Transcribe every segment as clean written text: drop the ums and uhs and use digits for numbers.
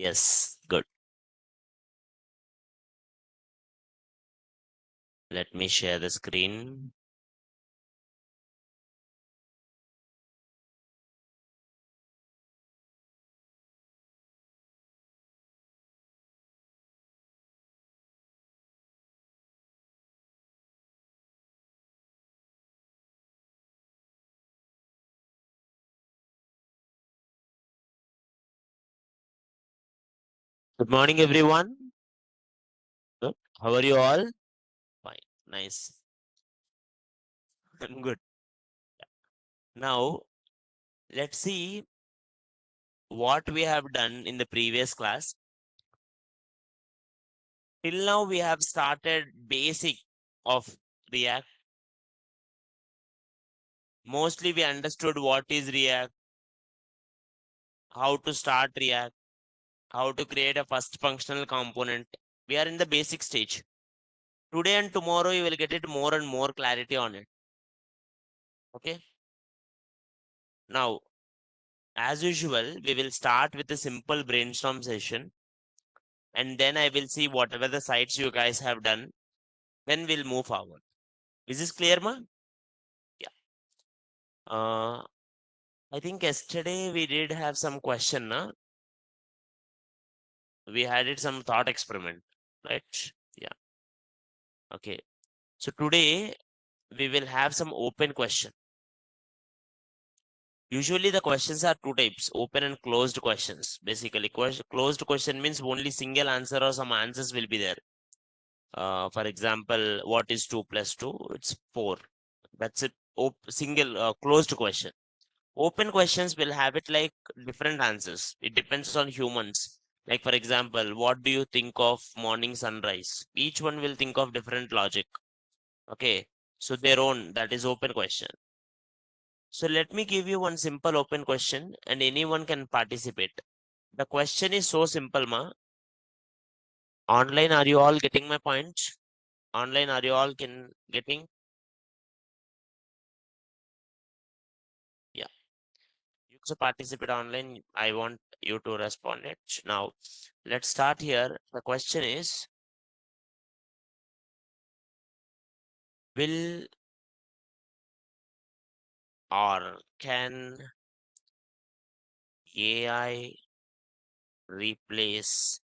Yes, good. Let me share the screen. Good morning, everyone. Good. How are you all? Fine. Nice. I'm good. Now, let's see what we have done in the previous class. Till now, we have started basic of React. Mostly, we understood what is React, how to start React, how to create a first functional component. We are in the basic stage. Today and tomorrow, you will get it more and more clarity on it. Okay. Now, as usual, we will start with a simple brainstorm session, and then I will see whatever the sites you guys have done. Then we'll move forward. Is this clear, ma? Yeah. I think yesterday we did have some question, na? We had it some thought experiment, right? Yeah. Okay. So today we will have some open question. Usually the questions are two types, open and closed questions. Basically, closed question means only single answer or some answers will be there. For example, what is 2 plus 2? It's 4. That's it. Single closed question. Open questions will have it like different answers. It depends on humans. Like, for example, what do you think of morning sunrise? Each one will think of different logic. Okay. So their own, that is open question. So let me give you one simple open question and anyone can participate. The question is so simple, ma. Online, are you all getting my point? Online, are you all getting? Yeah. You also participate online. I want you to respond it. Now, let's start here. The question is, will or can AI replace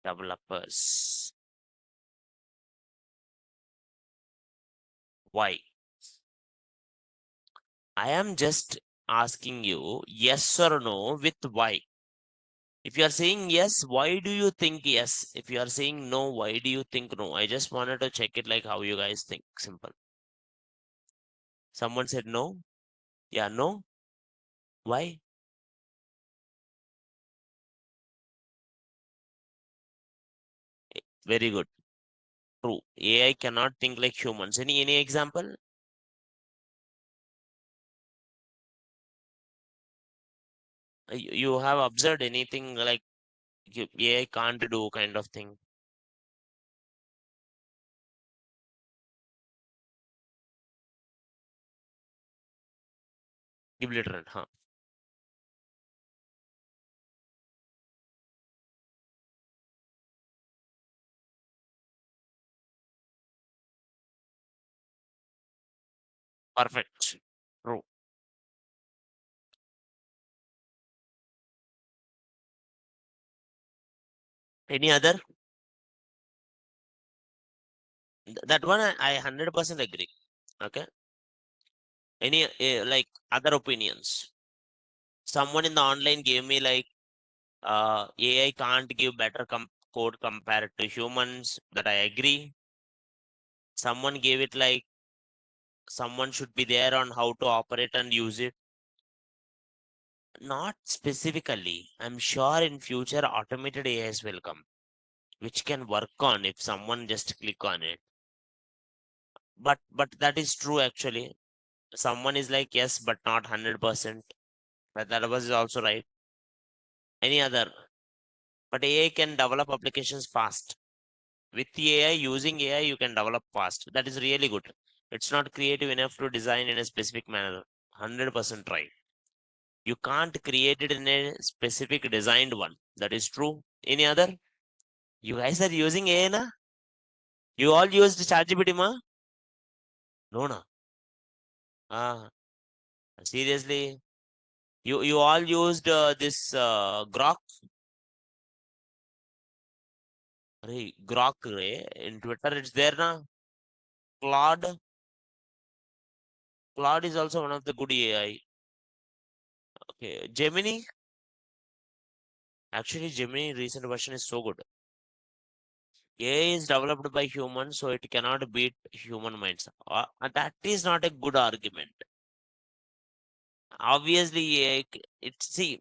developers? Why? I am just asking you yes or no with why. If you are saying yes, why do you think yes? If you are saying no, why do you think no? I just wanted to check it like how you guys think. Simple. Someone said no. Yeah, no. Why? Very good. True. AI cannot think like humans. Any example? You have observed anything like AI can't do kind of thing? Give literal, huh? Perfect. True. Any other? That one I 100% agree. Okay. Any like other opinions? Someone in the online gave me like AI can't give better code compared to humans. That I agree. Someone gave it like someone should be there on how to operate and use it. Not specifically. I'm sure in future automated AIs will come, which can work on if someone just click on it. But that is true actually. Someone is like yes, but not 100%. But that was also right. Any other? But AI can develop applications fast. With the AI, using AI, you can develop fast. That is really good. It's not creative enough to design in a specific manner. 100% right. You can't create it in a specific designed one. That is true. Any other? You guys are using AI na? You all used ChatGPT ma? No na. Ah, seriously. You all used this Grok? Grok in Twitter it's there na? Claude. Claude is also one of the good AI. Okay. Gemini. Actually, Gemini recent version is so good. AI is developed by humans, so it cannot beat human minds. That is not a good argument. Obviously, AI, see,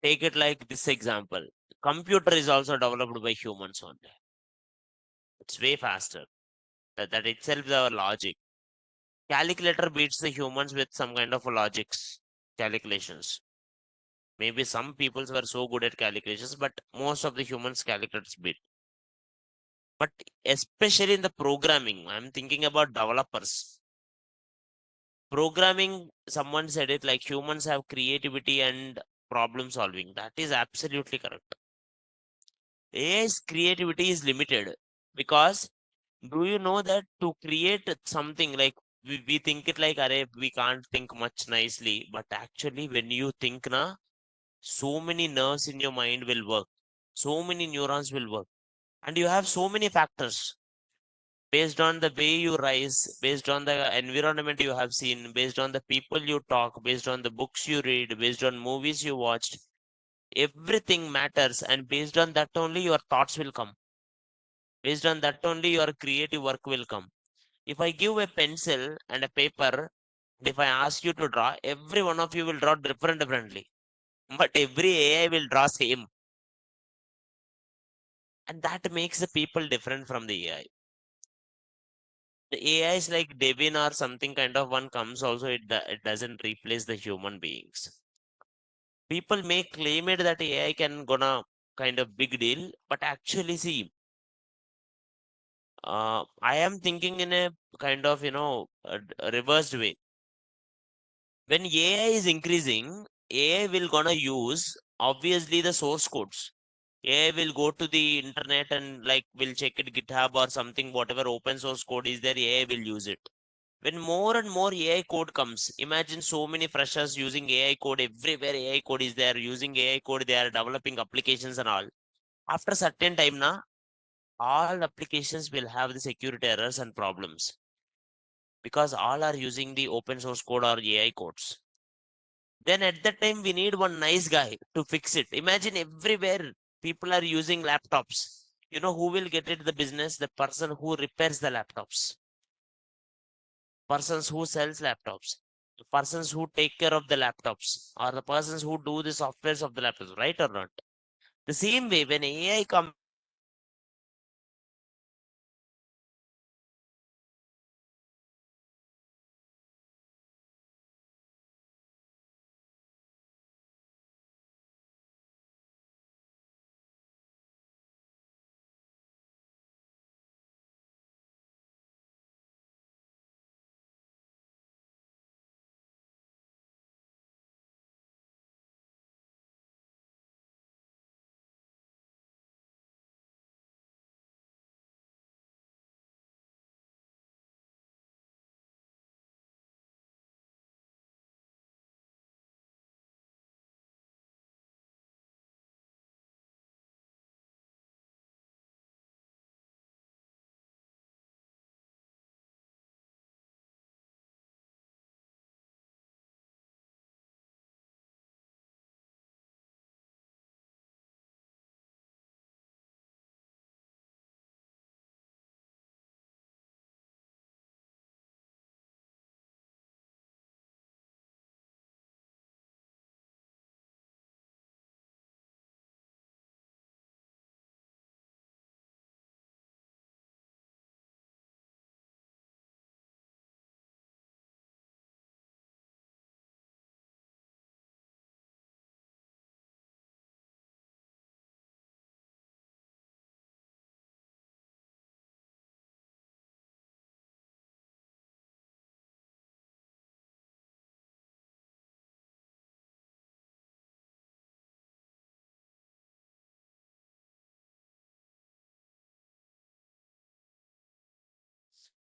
take it like this example. Computer is also developed by humans only. It's way faster. That itself is our logic. Calculator beats the humans with some kind of logics, calculations. Maybe some peoples were so good at calculations, but most of the humans calculators beat. But especially in the programming, I'm thinking about developers. Programming, someone said it like humans have creativity and problem solving. That is absolutely correct. AI's creativity is limited because do you know that to create something like we think it like array we can't think much nicely, but actually when you think na, so many nerves in your mind will work, so many neurons will work, and you have so many factors based on the way you rise, based on the environment you have seen, based on the people you talk, based on the books you read, based on movies you watched. Everything matters, and based on that only your thoughts will come. Based on that only your creative work will come. If I give a pencil and a paper, if I ask you to draw, every one of you will draw differently. But every AI will draw same. And that makes the people different from the AI. The AI is like Devin or something kind of one comes also, it doesn't replace the human beings. People may claim it that AI can gonna kind of big deal, but actually see, I am thinking in a kind of, a reversed way. When AI is increasing, AI will gonna use obviously the source codes. AI will go to the internet and like will check it GitHub or something, whatever open source code is there, AI will use it. When more and more AI code comes, imagine so many freshers using AI code everywhere. AI code is there, using AI code, they are developing applications and all. After certain time now, all applications will have the security errors and problems because all are using the open source code or AI codes. Then at that time, we need one nice guy to fix it. Imagine everywhere people are using laptops. You know who will get it the business? The person who repairs the laptops, persons who sells laptops, the persons who take care of the laptops, or the persons who do the softwares of the laptops, right or not? The same way, when AI comes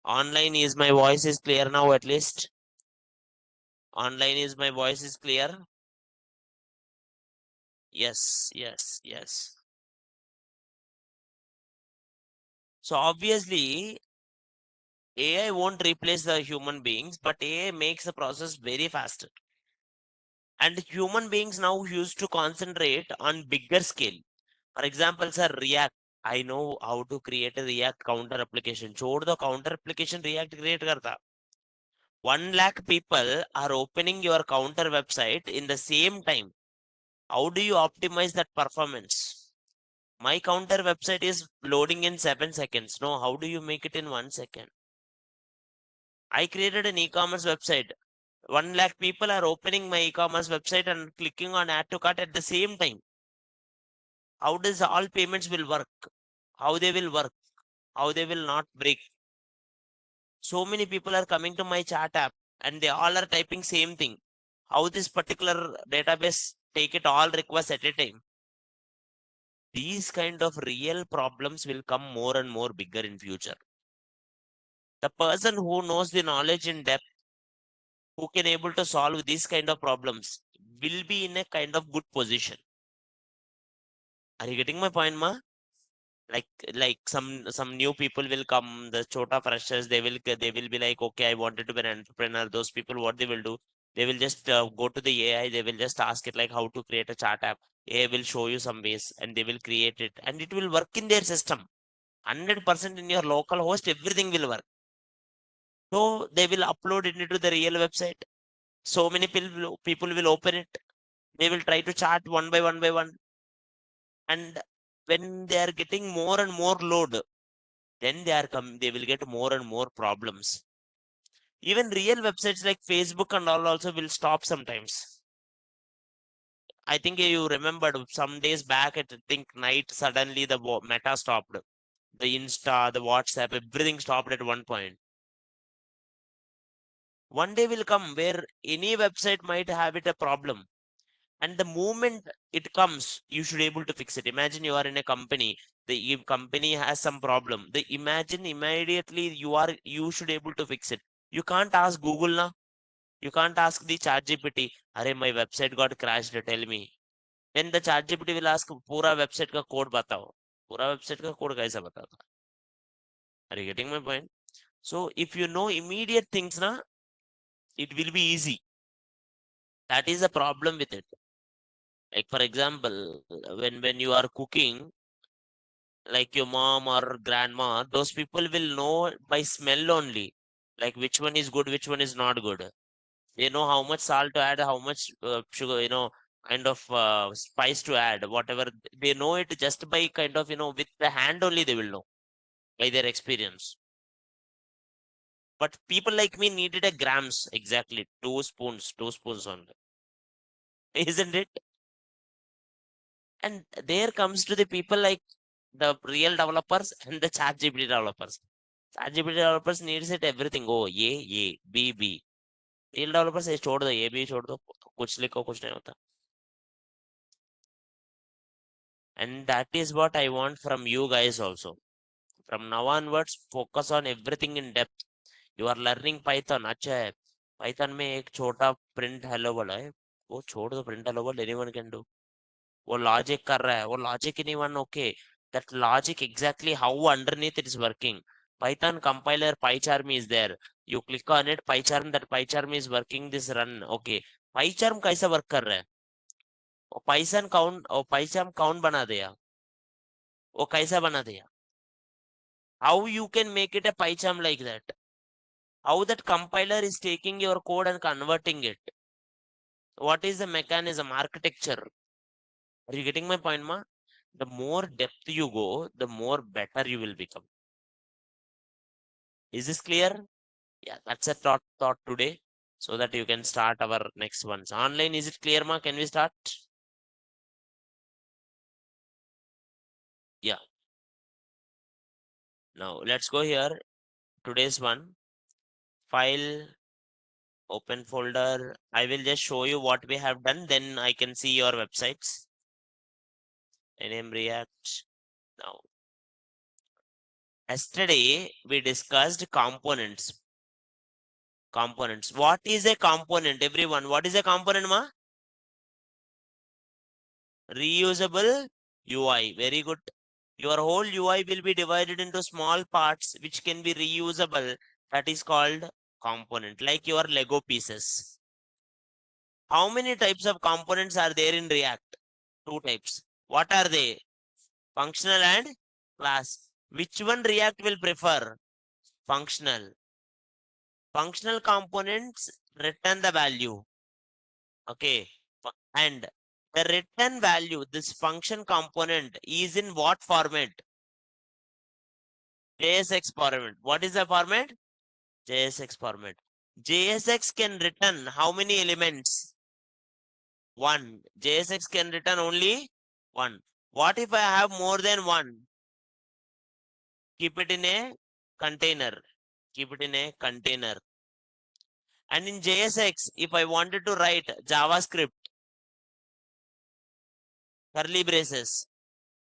Online is my voice is clear now at least. Online is my voice is clear. Yes, yes, yes. So obviously AI won't replace the human beings, but AI makes the process very faster. And human beings now used to concentrate on bigger scale. For example, sir, React. I know how to create a React counter application. छोड़ दो counter application React create करता. 1 lakh people are opening your counter website in the same time. How do you optimize that performance? My counter website is loading in 7 seconds. No, how do you make it in 1 second? I created an e-commerce website. 1 lakh people are opening my e-commerce website and clicking on add to cart at the same time. How does all payments will work? How they will work? How they will not break? So many people are coming to my chat app and they all are typing same thing. How this particular database take it all requests at a time? These kind of real problems will come more and more bigger in future. The person who knows the knowledge in depth, who can able to solve these kind of problems, will be in a kind of good position. Are you getting my point, ma? like some new people will come, the chota freshers, they will be like, okay, I wanted to be an entrepreneur. Those people, what they will do, they will just go to the AI, they will just ask it like how to create a chart app. AI will show you some ways and they will create it and it will work in their system. 100% in your local host, everything will work. So they will upload it into the real website. So many people will open it. They will try to chart one by one. And when they are getting more and more load, then they will get more and more problems. Even real websites like Facebook and all also will stop sometimes. I think you remembered some days back at, I think, night, suddenly the Meta stopped. The Insta, the WhatsApp, everything stopped at one point. One day will come where any website might have it a problem. And the moment it comes, you should able to fix it. Imagine you are in a company, the company has some problem. The imagine immediately you should able to fix it. You can't ask Google now. You can't ask the ChatGPT, "Arey, my website got crashed, tell me." Then the ChatGPT will ask, "पूरा website का code बताओ." पूरा website का code कैसा बताता? Are you getting my point? So if you know immediate things na, it will be easy. That is the problem with it. Like for example, when you are cooking, like your mom or grandma, those people will know by smell only, like which one is good, which one is not good. They know how much salt to add, how much sugar, kind of spice to add, whatever. They know it just by kind of, with the hand only they will know by their experience. But people like me needed a grams, exactly 2 spoons only, isn't it? And there comes to the people like the real developers and the ChatGPT developers. ChatGPT developers needs it everything. Oh, ये B. Real developers ये छोड़ दो, ये भी छोड़ दो, कुछ लिखो कुछ नहीं होता. And that is what I want from you guys also. From now onwards, focus on everything in depth. You are learning Python, अच्छा है. Python में एक छोटा print hello बोला है. वो छोड़ दो, print hello बोल, anyone can do. वो logic कर रहा है, वो logic anyone okay. That logic exactly how underneath it is working. Python compiler PyCharm is there. You click on it, PyCharm, that PyCharm is working this run. Okay. PyCharm कैसा work कर रहा है? वो Python count, वो PyCharm count बना दिया. वो कैसा बना दिया? How you can make it a PyCharm like that? How that compiler is taking your code and converting it? What is the mechanism, architecture? Are you getting my point, ma? The more depth you go, the more better you will become. Is this clear? Yeah, that's a thought today, so that you can start our next ones. Online, is it clear, ma? Can we start? Yeah. Now let's go here. Today's one. File, open folder. I will just show you what we have done, then I can see your websites. Name React. Now Yesterday we discussed components. Components. What is a component, everyone? What is a component, ma? Reusable UI. Very good. Your whole UI will be divided into small parts which can be reusable. That is called component, like your Lego pieces. How many types of components are there in React? Two types. What are they? Functional and class. Which one React will prefer? Functional. Functional components return the value. Okay. And the return value, this function component is in what format? JSX format. What is the format? JSX format. JSX can return how many elements? One. JSX can return only one. What if I have more than one? Keep it in a container. Keep it in a container. And in JSX, if I wanted to write JavaScript, curly braces.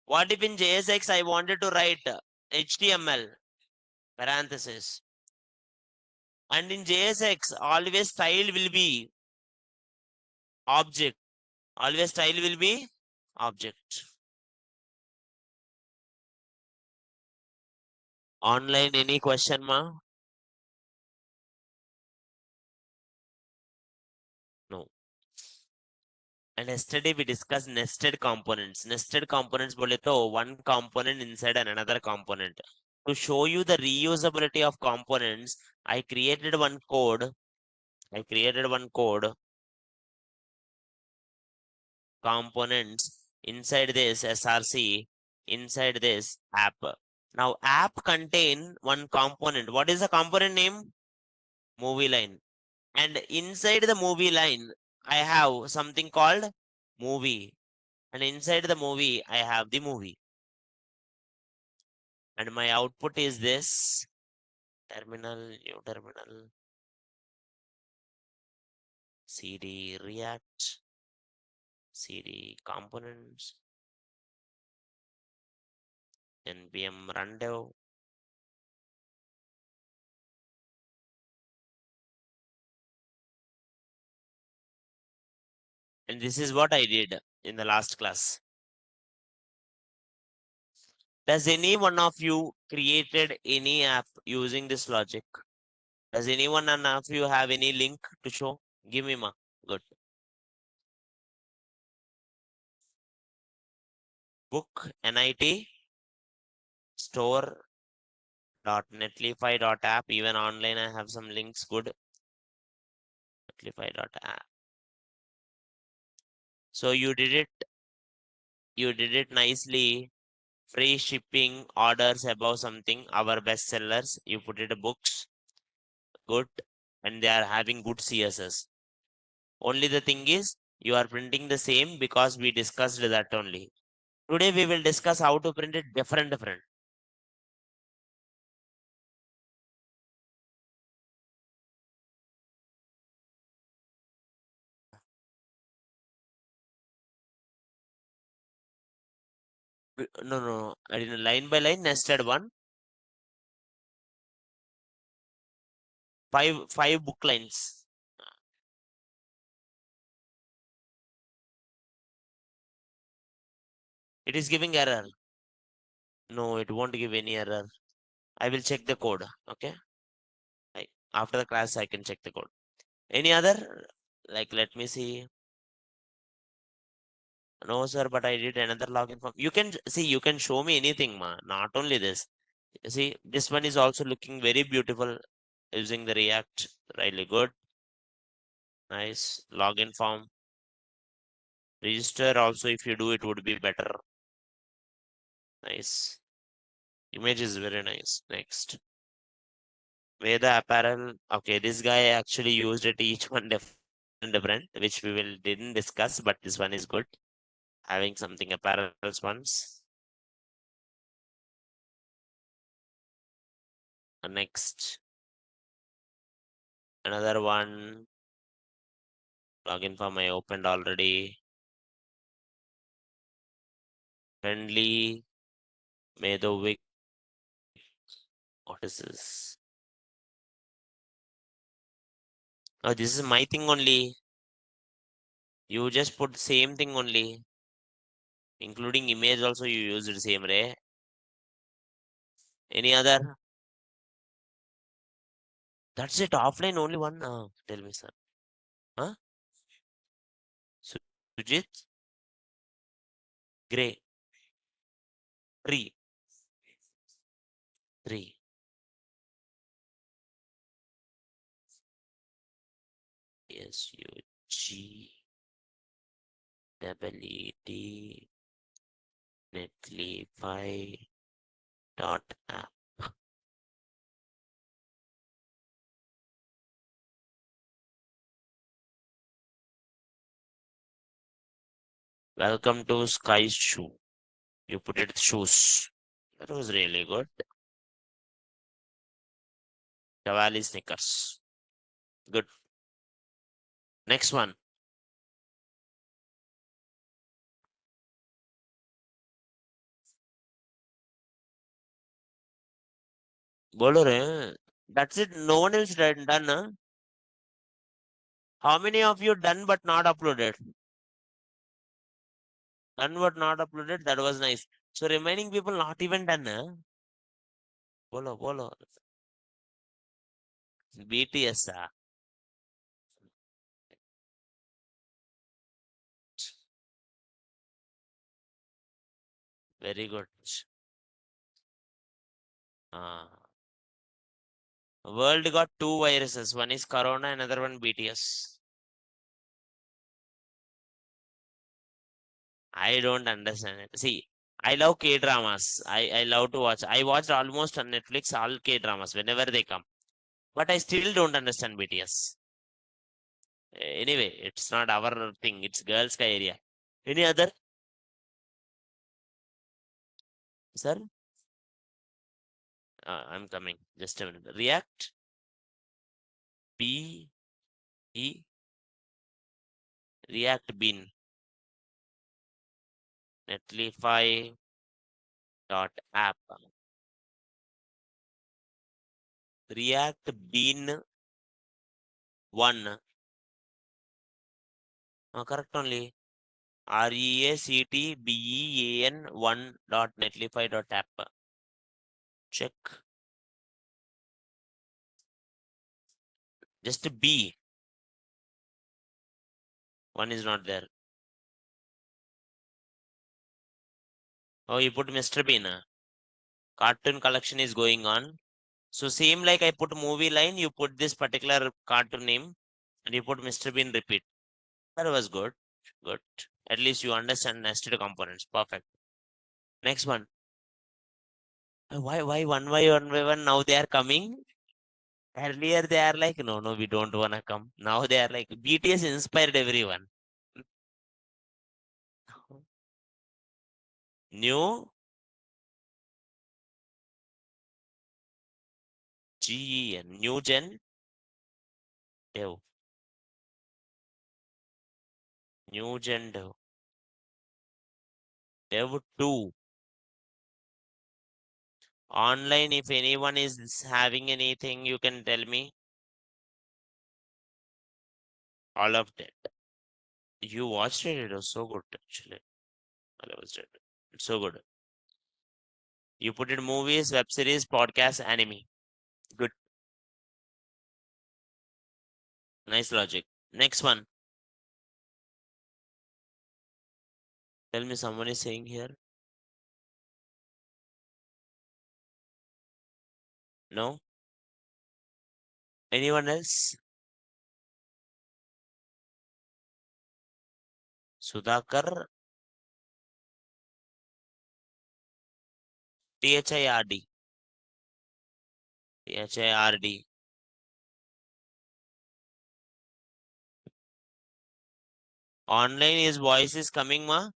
What if in JSX I wanted to write HTML, parenthesis. And in JSX, always style will be object. Always style will be object. Online, any question, ma? No. And yesterday we discussed nested components. Nested components bole to one component inside another component. To show you the reusability of components, I created one code. Components inside this SRC, inside this app. Now app contain one component. What is the component name? Movie line. And inside the movie line, I have something called movie. And inside the movie, I have the movie. And my output is this terminal, new terminal, CD React, CD components, npm rundev. And this is what I did in the last class. Does any one of you created any app using this logic? Does anyone of you have any link to show? Give me ma. Good. Book NIT store .netlify.app. Even online I have some links. Good. Netlify.app. So you did it nicely. Free shipping orders above something, our best sellers. You put it books. Good. And they are having good CSS. Only the thing is you are printing the same because we discussed that only. Today we will discuss how to print it different. No. I didn't line by line nested one. Five book lines. It is giving error. No, it won't give any error. I will check the code. Okay. After the class, I can check the code. Any other? Like, let me see. No, sir, but I did another login form. You can see, you can show me anything, ma. Not only this. You see, this one is also looking very beautiful using the React. Really good. Nice. Login form. Register also, if you do, it would be better. Nice. Image is very nice. Next. Veda apparel. Okay, this guy actually used it each one different, which we will didn't discuss, but this one is good. Having something apparels ones. Next. Another one. Login form I opened already. Friendly. Medovic. What is this? Oh, this is my thing only. You just put the same thing only. Including image also you used the same, right? Any other? That's it. Offline only one. Tell me, sir. Huh? Sujit? Gray. Tree. Three. SUG. Double ED. Netlify. Dot app. Welcome to Sky Shoe. You put it shoes. That was really good. Cavalli Snickers. Good. Next one. Bolo re. That's it. No one else done. Huh? How many of you done but not uploaded? Done but not uploaded. That was nice. So remaining people not even done. Huh? Bolo, bolo. BTS. Very good. Uh, world got two viruses. One is Corona, another one BTS. I don't understand it. See, I love K dramas. I love to watch. I watched almost on Netflix all K dramas whenever they come. But I still don't understand BTS. Anyway, it's not our thing. It's girls' ka area. Any other, sir? I'm coming. Just a minute. React. B E React Bean. Netlify dot app. React Bean one. Correct only. REACTBEAN one dot netlify dot app. Check. Just B. One is not there. Oh, you put Mr. Bean. Cartoon collection is going on. So same like I put movie line, you put this particular cartoon name and you put Mr. Bean repeat. That was good. Good. At least you understand nested components. Perfect. Next one. Why one by one now they are coming? Earlier they are like, no, no, we don't wanna come. Now they are like BTS inspired everyone. New GEN, new gen dev, new gen dev 2. Online, if anyone is having anything, you can tell me. All of that. You watched it, it was so good actually. I was it. It's so good. You put it movies, web series, podcast, anime. Good. Nice logic. Next one. Tell me someone is saying here. No? Anyone else? Sudhakar THIRD. THIRD. Online his voice is coming, ma.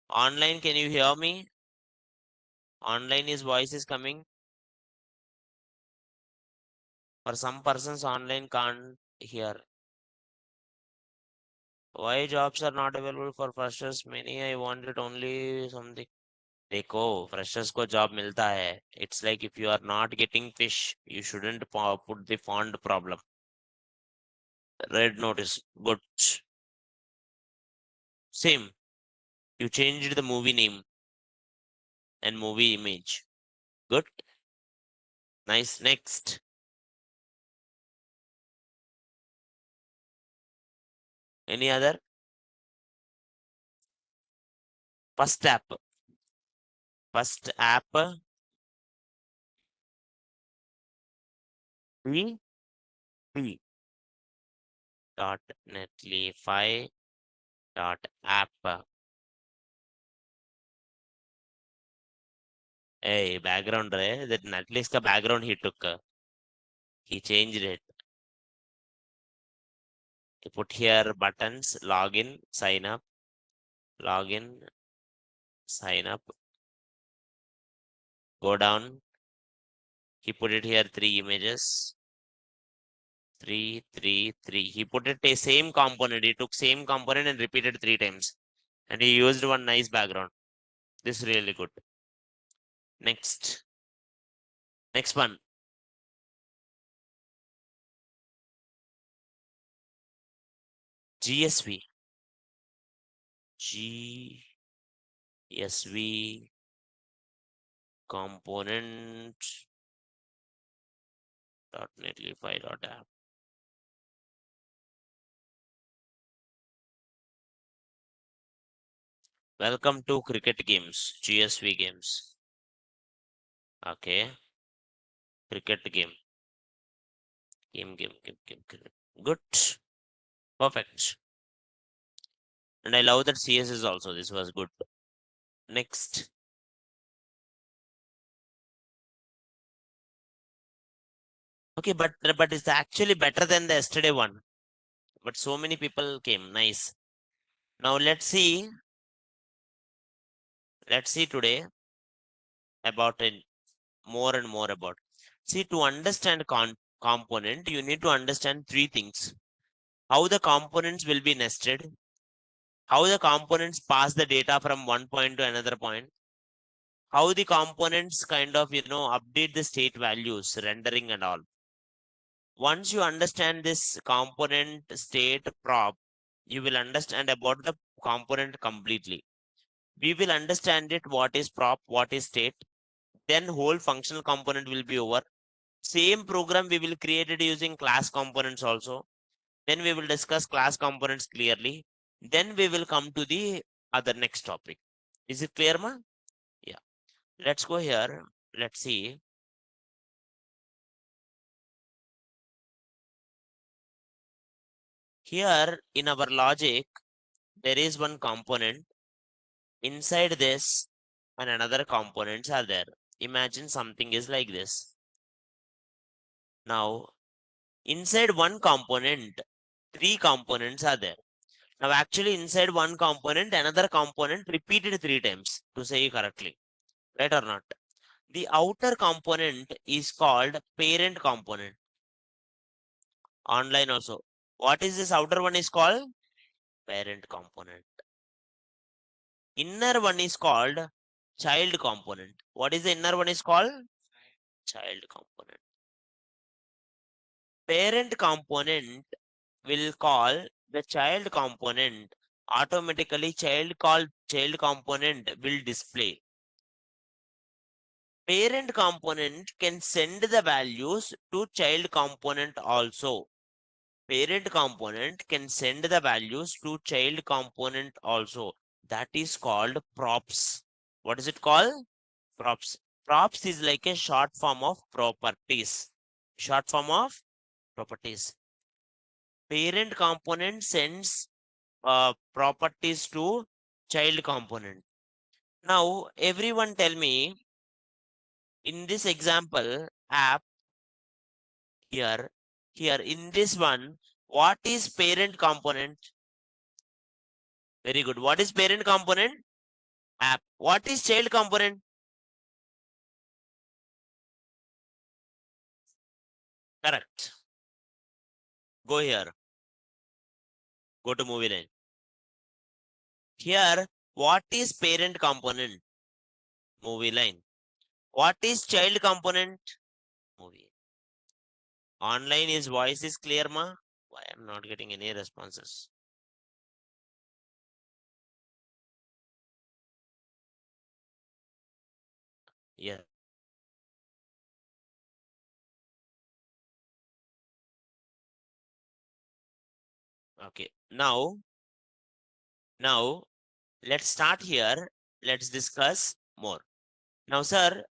Online, can you hear me? Online his voice is coming. For some persons, online can't hear. Why jobs are not available for freshers? Many I wanted only something. देखो freshers को job मिलता है. It's like if you are not getting fish, you shouldn't put the font problem. Red notice. Good. Same. You changed the movie name and movie image. Good. Nice. Next. Any other? First app. First app. P. P. Dot netlify. Dot app. Hey, background re. That Netflix ka background he took. He changed it. He put here buttons, login, sign up, login, sign up, go down. He put it here, 3 images, 3. He put it a same component. He took same component and repeated 3 times. And he used one nice background. This is really good. Next. Next one. GSV. GSV component dot netlify dot app. Welcome to cricket games, GSV games. Okay. Cricket game. Game. Good. Perfect. And I love that CSS also. This was good. Next. Okay, but it's actually better than the yesterday one. But so many people came. Nice. Now let's see. Let's see today about it more and more about. See, to understand component, you need to understand 3 things. How the components will be nested, how the components pass the data from one point to another point, how the components kind of, update the state values, rendering and all. Once you understand this component state prop, you will understand about the component completely. We will understand it, what is prop, what is state, then whole functional component will be over. Same program we will create it using class components also. Then we will discuss class components clearly. Then we will come to the other next topic. Is it clear, ma? Yeah. Let's go here. Let's see. Here in our logic, there is one component. Inside this, and another components are there. Imagine something is like this. Now, inside one component, 3 components are there. Now, actually, inside one component, another component repeated 3 times to say correctly. Right or not? The outer component is called parent component. Online also. What is this outer one is called? Parent component. Inner one is called child component. What is the inner one is called? Child component. Parent component will call the child component. Automatically child component will display. Parent component can send the values to child component also. Parent component can send the values to child component also. That is called props. What is it called? Props. Props is like a short form of properties. Short form of properties. Parent component sends properties to child component. Now, everyone tell me, in this example, app here, in this one, what is parent component? Very good. What is parent component? App. What is child component? Correct. Go here. Go to movie line. Here, what is parent component? movie line. What is child component? Movie. Online is voice is clear, ma? Why I'm not getting any responses? Yeah. Okay. Now let's start here. Let's discuss more. Now, sir,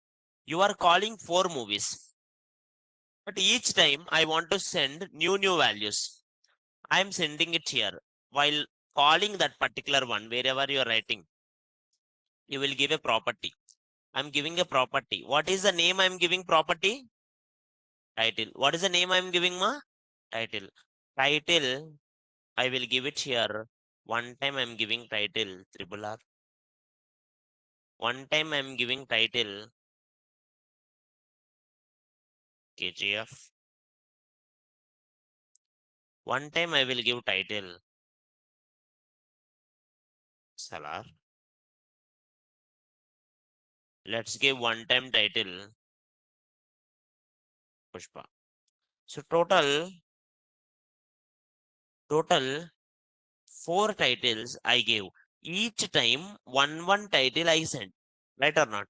you are calling 4 movies, but each time I want to send new values. I'm sending it here while calling that particular one wherever you are writing. You will give a property. I'm giving a property. What is the name I'm giving property? Title. What is the name I'm giving, ma? Title. Title. I will give it here. One time I'm giving title triple R. One time I'm giving title KGF. One time I will give title Salar. Let's give one time title Pushpa. So total 4 titles I gave. Each time one title I sent. Right or not?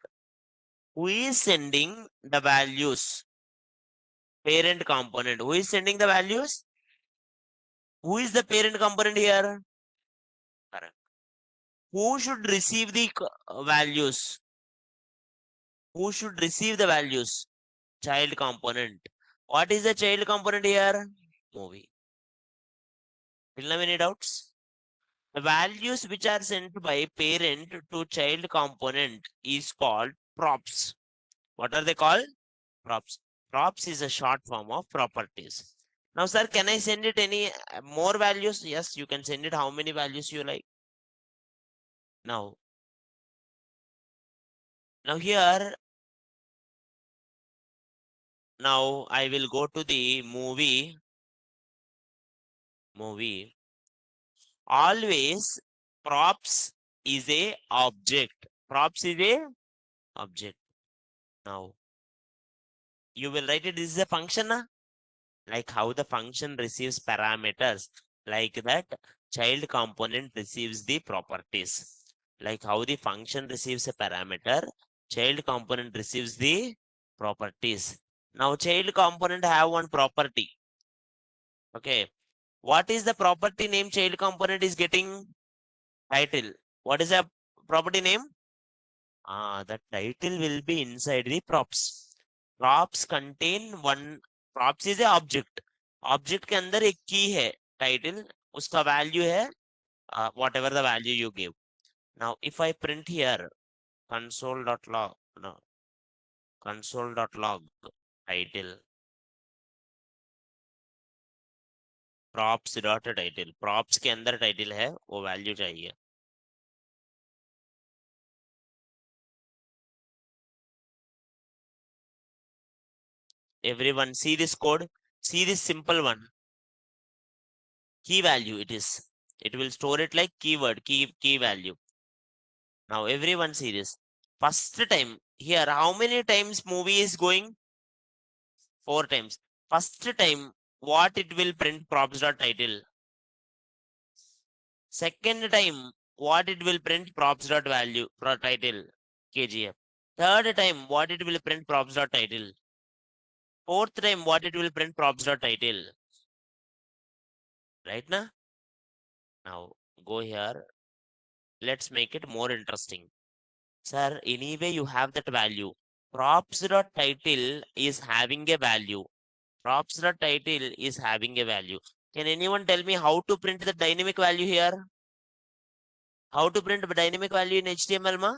Who is sending the values? Parent component. Who is sending the values? Who is the parent component here? Correct. Who should receive the values? Who should receive the values? Child component. What is the child component here? Movie. Still have any doubts? The values which are sent by parent to child component is called props. What are they called? Props. Props is a short form of properties. Now, sir, can I send it any more values? Yes, you can send it how many values you like. Now, here, now I will go to the movie. Always props is a object. Props is a object. Now, you will write it. This is a function, like how the function receives parameters, like that child component receives the properties. Like how the function receives a parameter, child component receives the properties. Now, child component have one property. Okay. What is the property name child component is getting? Title. What is the property name? The title will be inside the props. Props contain one. Props is a object. Object के अंदर एक की है title उसका value है whatever the value you give. Now if I print here console.log, no, console.log title props dot title, props के अंदर title है वो वैल्यू चाहिए. Everyone see this code, see this simple one. Key value it is. It will store it like keyword, key value. Now everyone see this. First time here, how many times movie is going? 4 times. First time, what it will print props dot title. Second time, what it will print props dot value pro title KGF. Third time, what it will print props dot title. Fourth time, what it will print props dot title. Right now? Now go here. Let's make it more interesting. Sir, anyway, you have that value. Props dot title is having a value. Props dot title is having a value. Can anyone tell me how to print the dynamic value here? How to print dynamic value in HTML ma?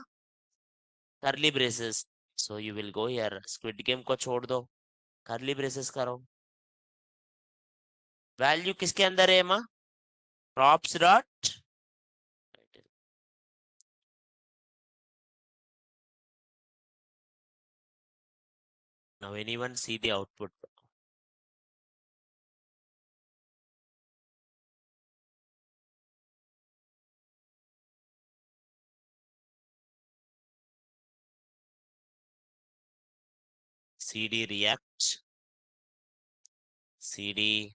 Curly braces. So you will go here. Squid Game को छोड़ दो. Curly braces करो. Value किसके अंदर है माँ? Props dot title. Now anyone see the output? cd react, cd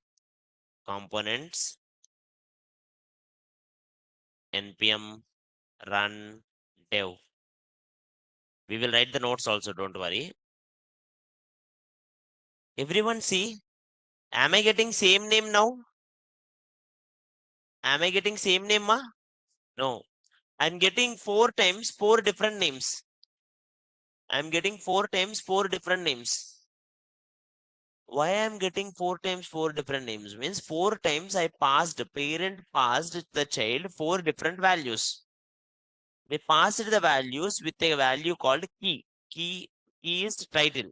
components, npm run dev. We will write the notes also, don't worry. Everyone see, am I getting same name now? Am I getting same name, ma? No. I'm getting 4 times 4 different names. I'm getting 4 times 4 different names. Why I'm getting 4 times 4 different names? Means 4 times parent passed the child 4 different values. They passed the values with a value called key. Key is title.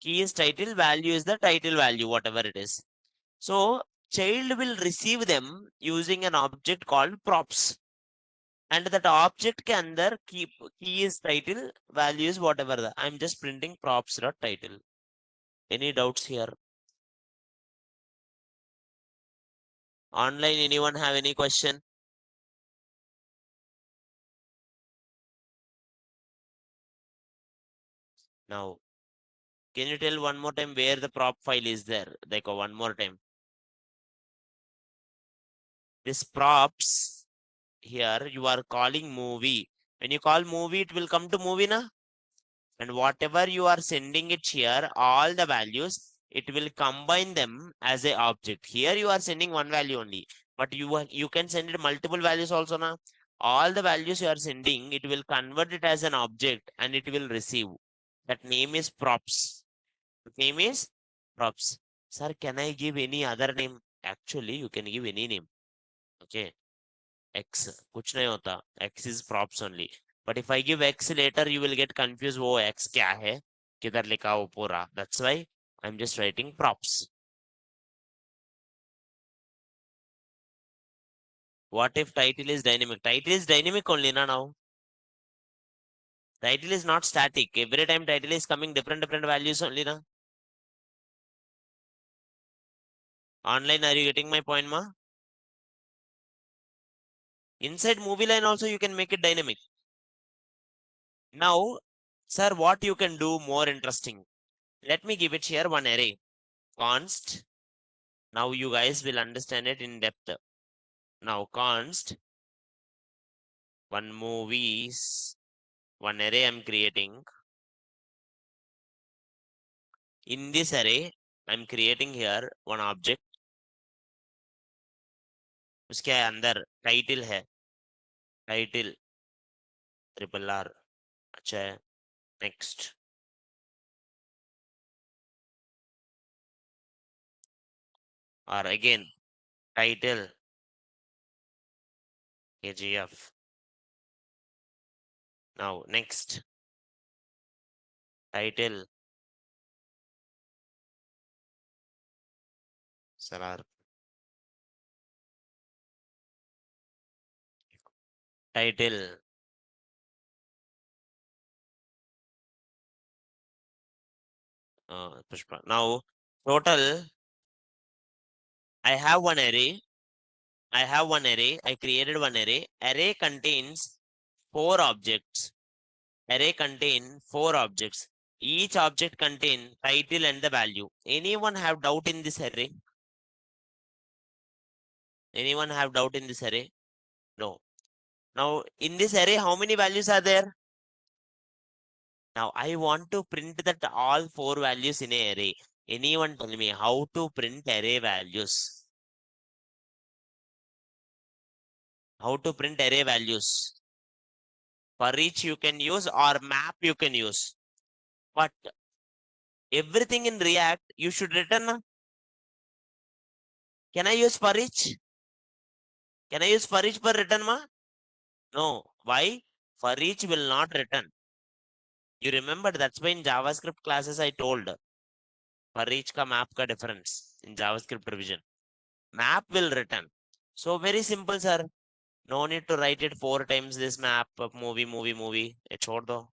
Key is title, value is the title value, whatever it is. So child will receive them using an object called props. And that object के अंदर key is title, value is whatever the. I'm just printing props dot title. Any doubts here? Online, anyone have any question? Now, can you tell one more time where the prop file is there? Like one more time. This props here you are calling movie. When you call movie, it will come to movie na? And whatever you are sending it here, all the values, it will combine them as a object. Here you are sending one value only, but you can send it multiple values also na. All the values you are sending, it will convert it as an object and it will receive. That name is props. The name is props. Sir, can I give any other name? Actually, you can give any name. Okay. X. कुछ नहीं होता. X is props only. But if I give X later, you will get confused. वो X क्या है? किधर लिखा वो पूरा? That's why I'm just writing props. What if title is dynamic? Title is dynamic only na now. Title is not static. Every time title is coming different values only na. Online, are you getting my point, ma? Inside movie line also you can make it dynamic. Now, sir, what you can do more interesting? Let me give it here one array. Const. Now you guys will understand it in depth. Now const one movies, one array I'm creating. In this array, I'm creating here one object. उसके अंदर title है. Title triple R. अच्छा है. Next. Or again title KGF. Now next title Salar. Title Pushpa. Now total I have one array. I created one array. Array contains 4 objects. Array contain 4 objects. Each object contain title and the value. Anyone have doubt in this array? Anyone have doubt in this array? No. Now in this array, how many values are there? Now I want to print that all 4 values in a array. Anyone tell me how to print array values? How to print array values? For each you can use or map you can use. But everything in React you should return. Can I use for each? Can I use for each per return ma? No. Why? For each will not return. You remember that's why in JavaScript classes I told for each ka map ka difference in JavaScript revision. Map will return. So very simple, sir. No need to write it 4 times this map of movie. ये छोड़ दो.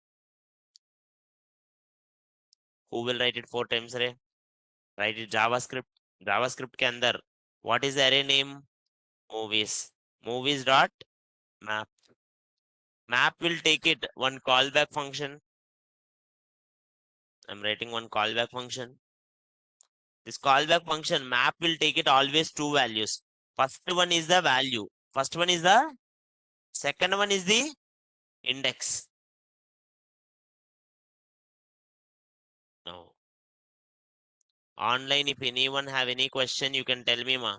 Who will write it 4 times रे? Write it JavaScript. JavaScript के अंदर. What is the array name? Movies. Movies dot map. Map will take it one callback function. I'm writing one callback function. This callback function map will take it always two values. First one is the value. First one is the, second one is the index. Now, online, if anyone have any question, you can tell me, ma.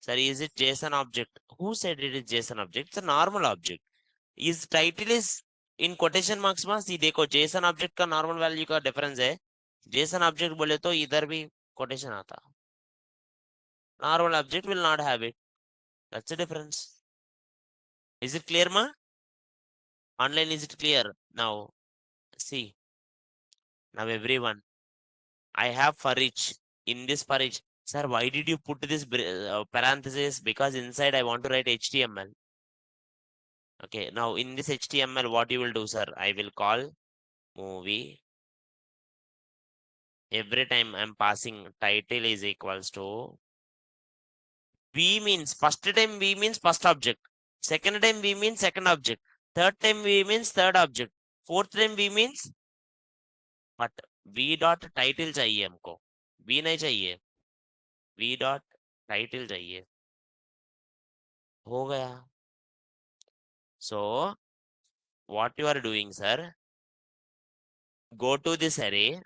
Sir, is it JSON object? Who said it is JSON object? It's a normal object. Is title is in quotation marks ma? See, देखो JSON object का normal value का difference है. JSON object बोले तो इधर भी quotation आता. Normal object will not have it. That's the difference. Is it clear, ma? Online, is it clear? Now, see. Now, everyone, I have for each. In this for each, sir, why did you put this parenthesis? Because inside I want to write HTML. Okay, now in this HTML, what you will do, sir? I will call movie. Every time I'm passing title is equals to V means first time V means first object. Second time V means second object. Third time V means third object. Fourth time V means, but V dot title चाहिए हमको. V नहीं चाहिए. V dot title चाहिए. हो गया. So what you are doing, sir? Go to this array.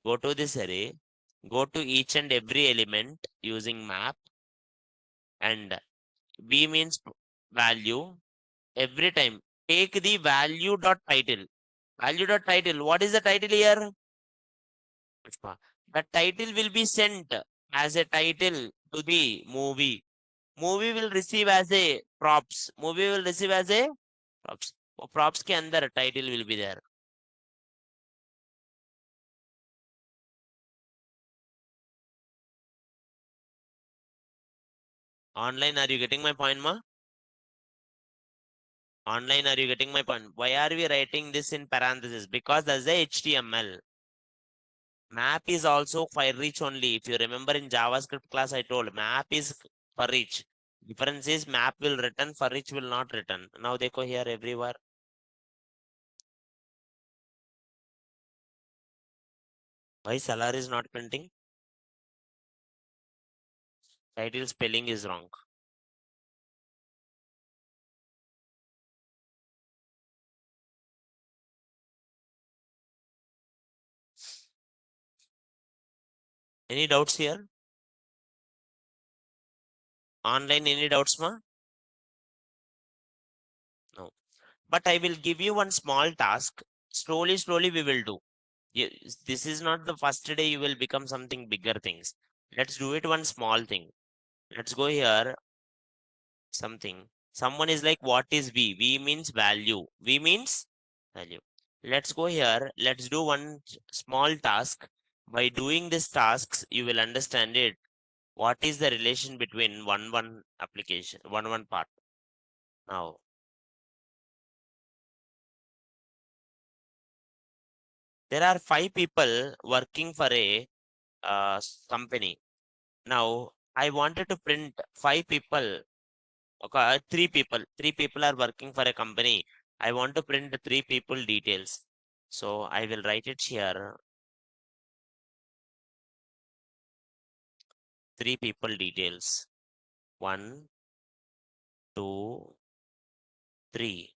Go to this array. Go to each and every element using map, and V means value. Every time take the value dot title. Value dot title. What is the title here? Pushpa. The title will be sent as a title to the movie. Movie will receive as a props. Movie will receive as a props. वो props के अंदर title will be there. Online, are you getting my point, ma? Online, are you getting my point? Why are we writing this in parentheses? Because that's the HTML. Map is also for each only. If you remember in JavaScript class, I told map is for each. Difference is map will return, for each will not return. Now देखो here everywhere. Why salary is not printing? Title spelling is wrong. Any doubts here? Online, any doubts, ma? No. But I will give you one small task. Slowly we will do. This is not the first day you will become something bigger things. Let's do it one small thing. Let's go here. Something. Someone is like, what is V? V means value. V means value. Let's go here. Let's do one small task. By doing these tasks, you will understand it. What is the relation between one application, one part? Now, there are 5 people working for a company. Now, I wanted to print 5 people. Okay, 3 people. 3 people are working for a company. I want to print the 3 people details. So I will write it here. 3 people details. 1, 2, 3.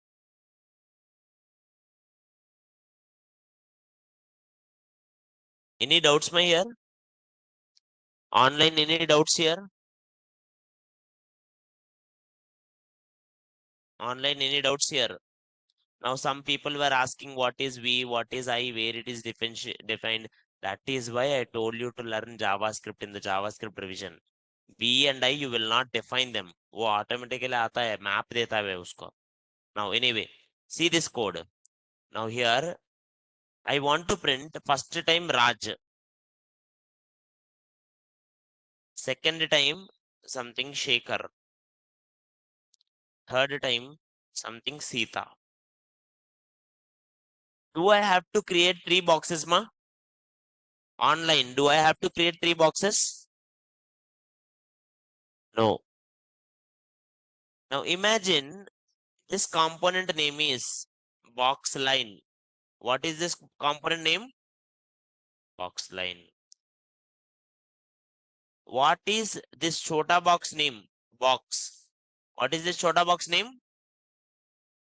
Any doubts, my here? Online, any doubts here? Online, any doubts here? Now, some people were asking what is V, what is I, where it is defined. That is why I told you to learn JavaScript in the JavaScript revision. V and I, you will not define them. वो automatically आता है, map देता है उसको. Now, anyway, see this code. Now here, I want to print first time Raj. Second time, something Shekhar. Third time, something Sita. Do I have to create 3 boxes, ma? Online, do I have to create 3 boxes? No. Now imagine This component name is box line. What is this component name? Box line. What is this chota box name? Box. What is this chota box name?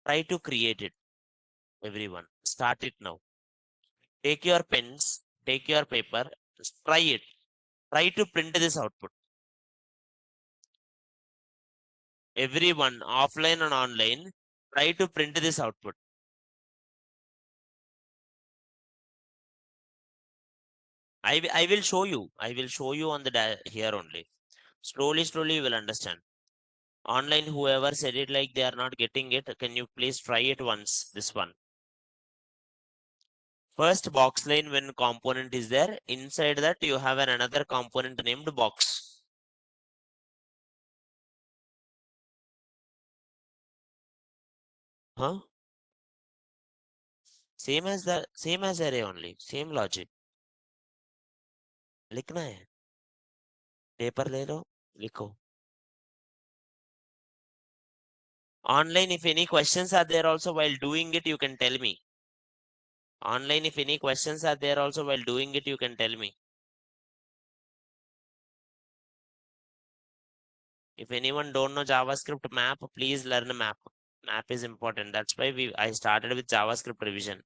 Try to create it. Everyone, start it now. Take your pens, take your paper, try it. Try to print this output. Everyone, offline and online, try to print this output. I will show you. I will show you on the here only. Slowly you will understand. Online, whoever said it like they are not getting it, can you please try it once? This one. First box line when component is there, inside that you have another component named box. Huh? Same as array only, same logic. लिखना है, paper ले लो, लिखो. Online, if any questions are there also while doing it, you can tell me. Online, if any questions are there also while doing it, you can tell me. If anyone don't know JavaScript map, please learn a map. Map is important. That's why I started with JavaScript revision.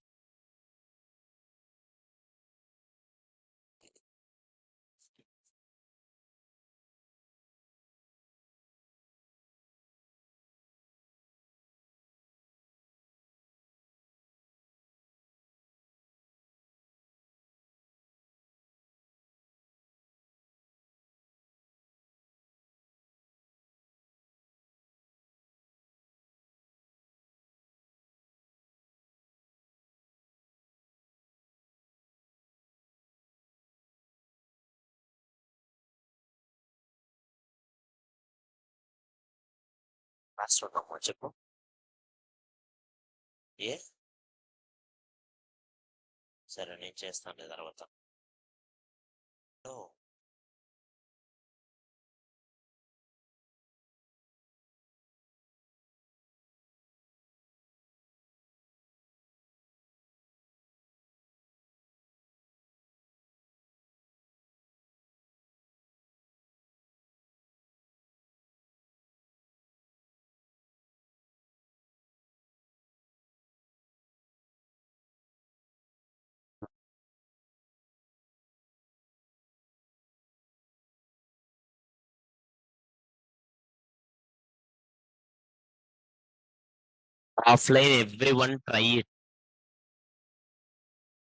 Password చెప్పు. ఏ సరే నేను చేస్తాను తర్వాత. Offline, everyone try it.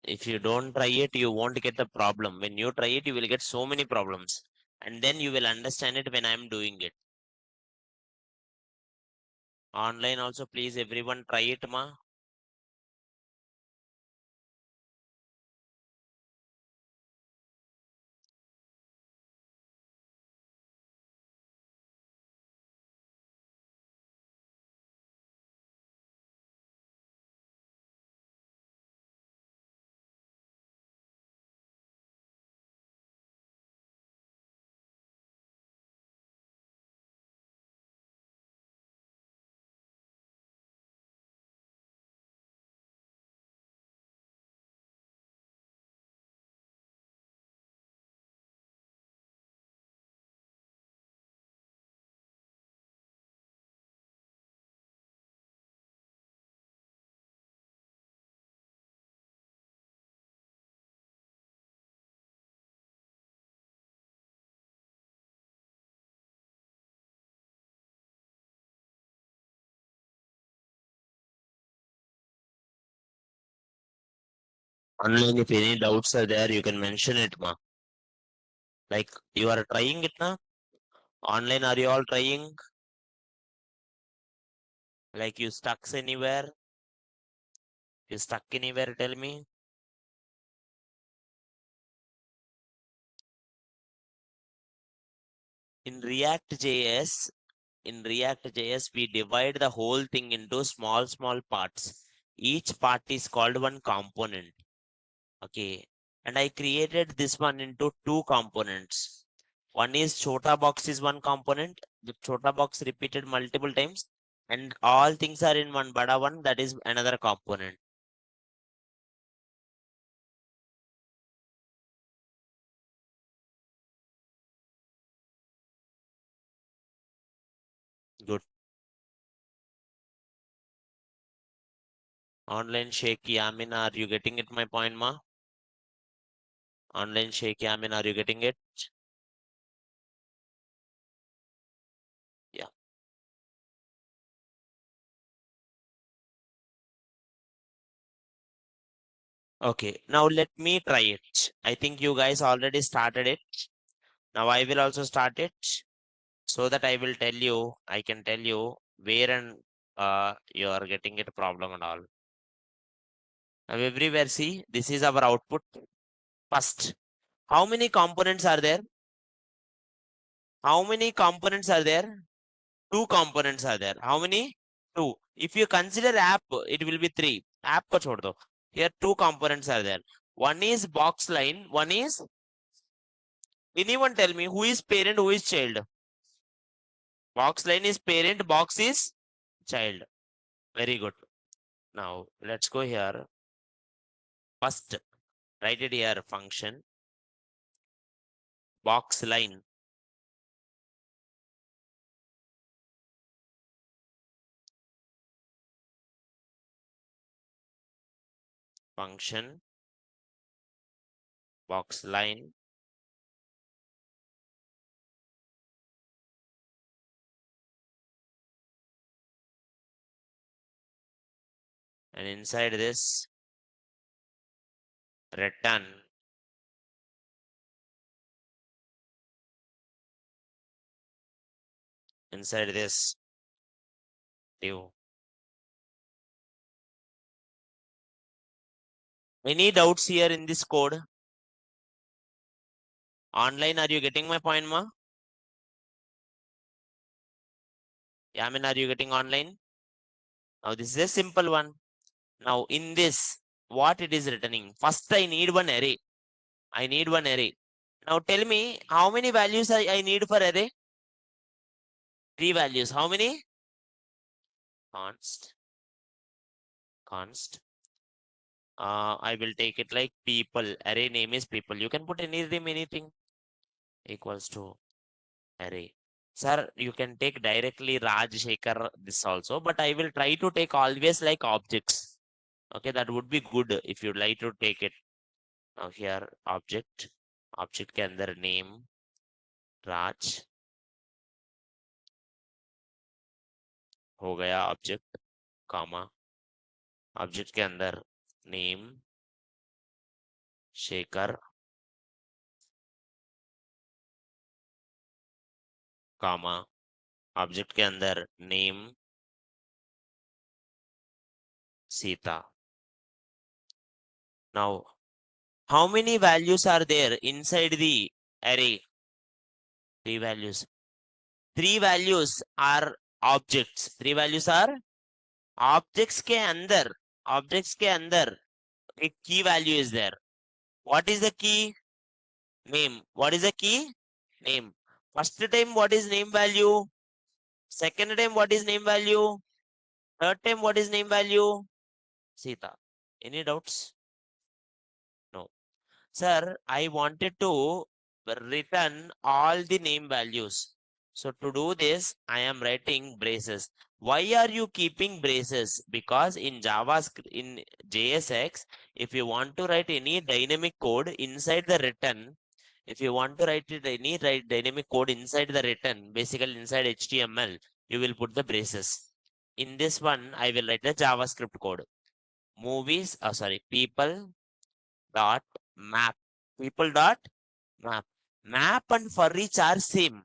If you don't try it, you won't get the problem. When you try it, you will get so many problems. And then you will understand it when I'm doing it. Online also, please, everyone try it, ma. Online, if any doubts are there, you can mention it, ma. Like you are trying it now. Online, are you all trying? Like you stuck anywhere? You stuck anywhere? Tell me. In React.js, we divide the whole thing into small parts. Each part is called one component. Okay. And I created this one into two components. One is chota box is one component. The chota box repeated multiple times. and all things are in one bada one, that is another component. Good. Online Sheikh Yamin, are you getting it, my point, ma? Online Sheikh Yamin, are you getting it? Yeah. Okay, now let me try it. I think you guys already started it. Now I will also start it so that I will tell you, I can tell you where and you are getting it problem and all. Now everywhere see, this is our output. First, how many components are there? How many components are there? Two components are there. How many? Two. If you consider app, it will be three. App ko chhod do. Here two components are there. One is box line. One is, anyone tell me who is parent, who is child? Box line is parent, box is child. Very good. Now let's go here. First, write it here, function box line. Function box line. And inside this, return inside this div. Any doubts here in this code? Online, are you getting my point, ma? Yeah, I mean, are you getting online? Now this is a simple one. Now in this, what it is returning? First, I need one array. I need one array. Now tell me how many values I need for array? Three values. How many? Const. Const. I will take it like people. Array name is people. You can put any name, anything equals to array. Sir, you can take directly Raj Shekhar this also, but I will try to take always like objects. Okay, that would be good if you'd like to take it. Now here object के अंदर name राज हो गया object comma object के अंदर name Shekhar comma object के अंदर name Sita. Now how many values are there inside the array? Three values. Three values are objects. Three values are objects के अंदर एक key value is there. What is the key? Name. What is the key? Name. First time, what is name value? Second time, what is name value? Third time, what is name value? Sita. Any doubts? No. Sir, I wanted to return all the name values. So to do this, I am writing braces. Why are you keeping braces? Because in JavaScript, in JSX, if you want to write any dynamic code inside the return, if you want to write any dynamic code inside the return, basically inside HTML, you will put the braces. In this one, I will write the JavaScript code. Movies, sorry, people dot map. People dot map. Map and for each are same.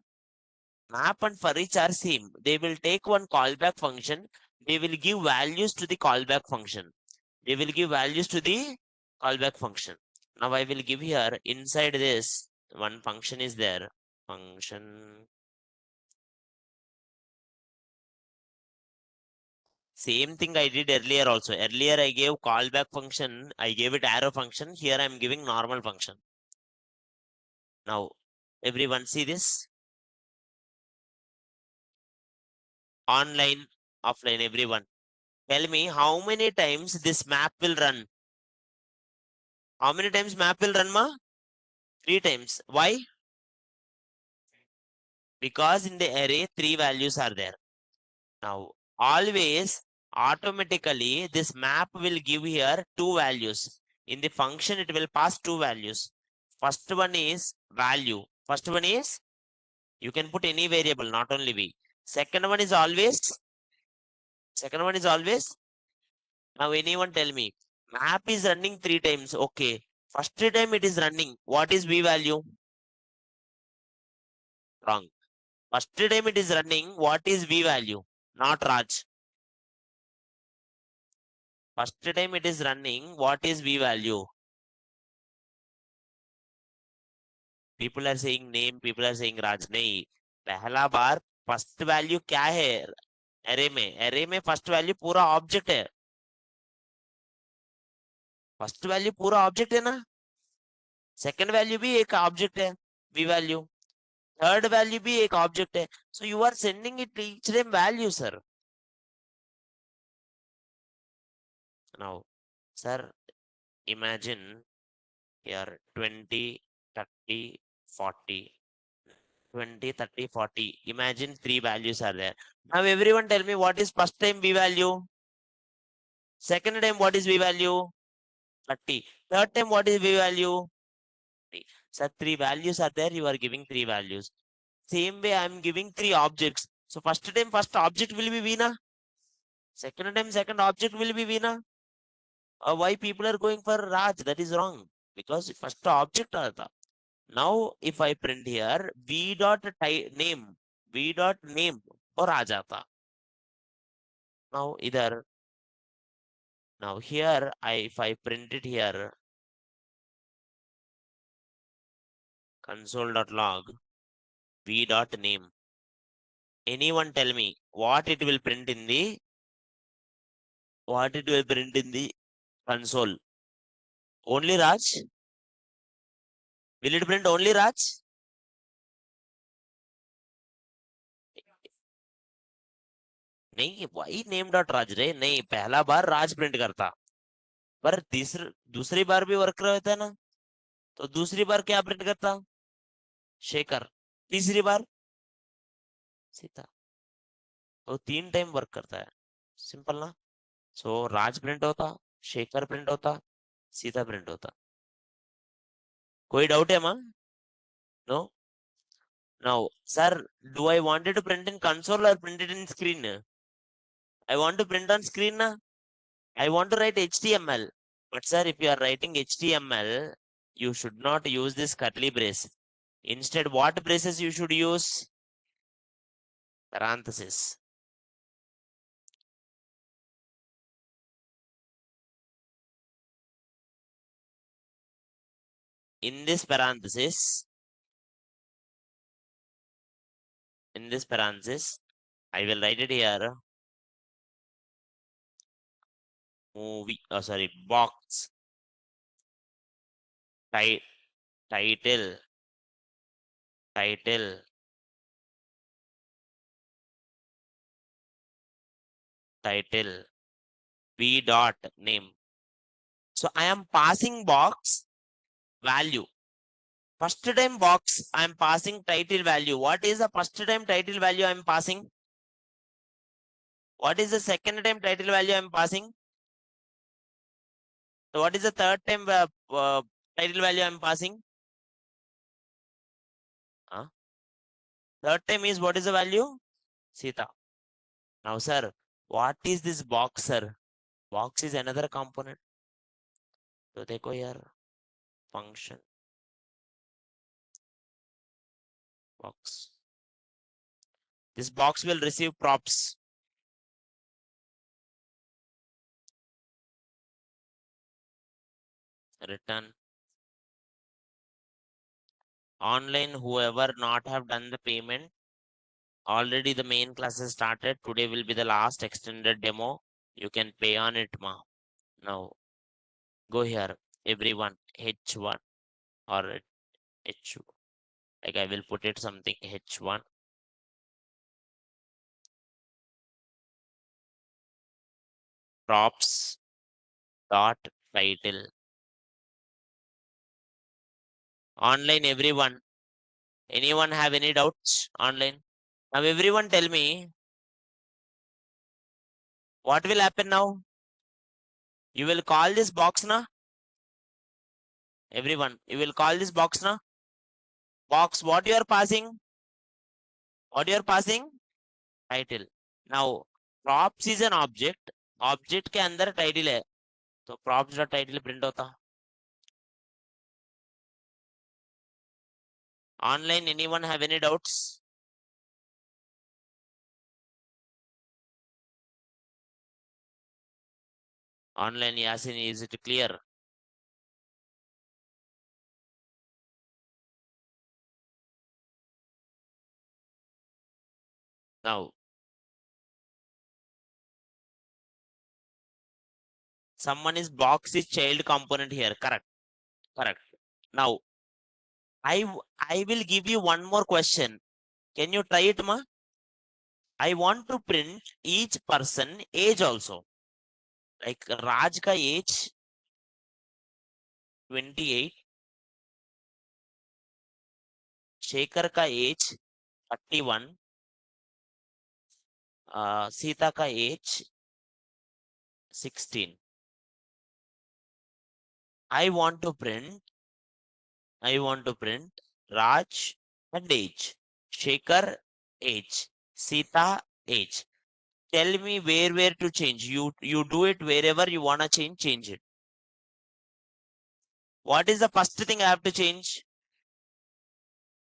Map and for each are same. They will take one callback function. They will give values to the callback function. They will give values to the callback function. Now I will give here inside this one function is there. Function. Same thing I did earlier also. Earlier I gave callback function. I gave it arrow function. Here I'm giving normal function. Now everyone see this. Online offline, everyone. Tell me how many times this map will run. How many times map will run, ma? 3 times. Why? Because in the array, 3 values are there. Now, always, automatically, this map will give here 2 values. In the function, it will pass 2 values. First one is value. First one is, you can put any variable, not only v. Second one is always, now anyone tell me, map is running 3 times. Okay. First time it is running. What is v value? Wrong. First time it is running. What is v value? Not Raj. First time it is running. What is v value? People are saying name. People are saying Raj. नहीं. पहला बार first value क्या है array में first value पूरा object है first value पूरा object है ना सेकंड वैल्यू भी एक ऑब्जेक्ट है v वैल्यू थर्ड वैल्यू भी एक ऑब्जेक्ट है so you are sending it each them value sir now sir imagine here 20 30 40 20 30 40 imagine 3 values are there now everyone tell me what is first time v value second time what is v value 30 third time what is v value sir 3 values are there you are giving 3 values same way I am giving 3 objects so first time first object will be v na second time second object will be v na why people are going for Raj that is wrong because first object आता now if I print here v dot name v dot name और आ जाता now either now here if I print it here console.log v dot name anyone tell me what it will print in the console only Raj will it print only Raj नहीं why name dot Raj रे नहीं पहला बार राज print करता पर दूसरी बार भी work रहता है ना तो दूसरी बार क्या प्रिंट करता शेखर तीसरी बार सीता तो 3 टाइम वर्क करता है सिंपल ना सो राज प्रिंट होता शेखर प्रिंट होता सीता प्रिंट होता कोई डाउट है ma'am no now sir do I wanted to print in console और print it in screen I want to print on screen na I want to write HTML but sir if you are writing HTML you should not use this curly brace instead what braces you should use parenthesis in this parenthesis I will write it here movie sorry box title v dot name so I am passing box value first time box I am passing title value what is the first time title value I am passing what is the second time title value I am passing so what is the third time title value I am passing third time is what is the value Sita now sir what is this box sir box is another component तो देखो यार function box this box will receive props return online whoever not have done the payment already the main class has started today will be the last extended demo you can pay on it ma now go here everyone h1 or h like I will put it something h1 props dot title. Online, everyone. Anyone have any doubts online? Now everyone tell me what will happen now? You will call this box na? Everyone, you will call this box na? Box, what you are passing? What you are passing? Title. Now, props is an object. Object के अंदर title है. तो props dot title print होता. Online, anyone have any doubts? Online, Yasin, is it clear? Now, someone is box is child component here. Correct. Correct. Now, I will give you one more question. Can you try it, ma? I want to print each person age also. Like Raj ka age 28, Shekhar ka age 31, Sita ka age 16. I want to print Raj and age, Shekhar age, Sita age. Tell me where to change. You do it wherever you wanna change it. What is the first thing I have to change?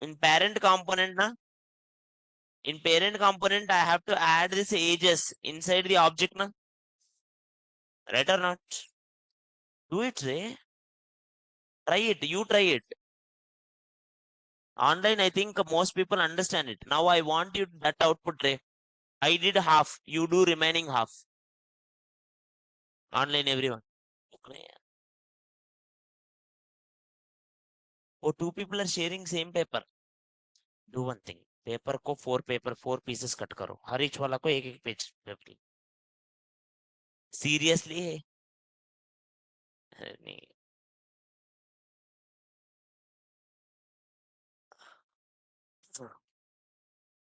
In parent component, na? In parent component, I have to add this ages inside the object, na? Right or not? Do it, Ray. Try it. You try it. Online, I think most people understand it. Now I want you that output, Ray. I did half. You do remaining half. Online, everyone. Oh, two people are sharing same paper. Do one thing. Paper को four pieces cut करो. हर etch वाला को एक page paper. Seriously? नहीं.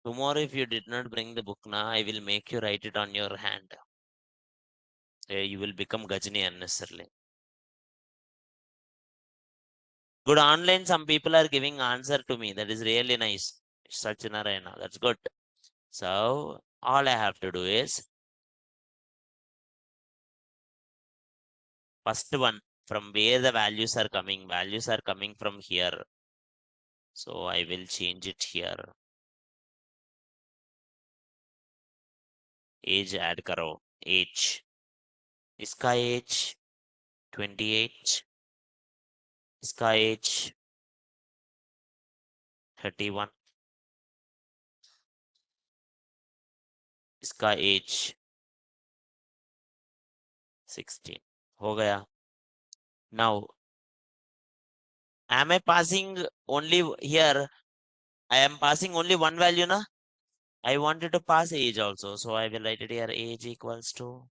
Tomorrow, if you did not bring the book, na, I will make you write it on your hand. You will become Gajni unnecessarily. Good online, some people are giving answer to me. That is really nice. Sachinarayana, that's good. So, all I have to do is first one, from where the values are coming. Values are coming from here. So, I will change it here. Age add karo. Age. Iska age 28. Iska age 31. इसका as 16 हो गया. Now, am I passing only here? I am passing only one value, na? I wanted to pass age also, so I will write it here. Age equals to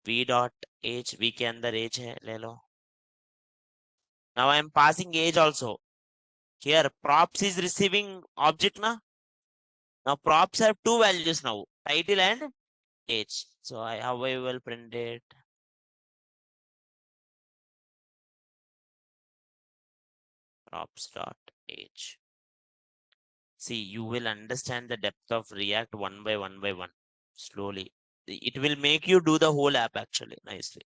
v dot age. V के अंदर age है, ले लो. Now I am passing age also. Here, props is receiving object, na? Now props have two values now, title and age. So how I will print it? Props dot age. See, you will understand the depth of React one by one, slowly. It will make you do the whole app actually nicely.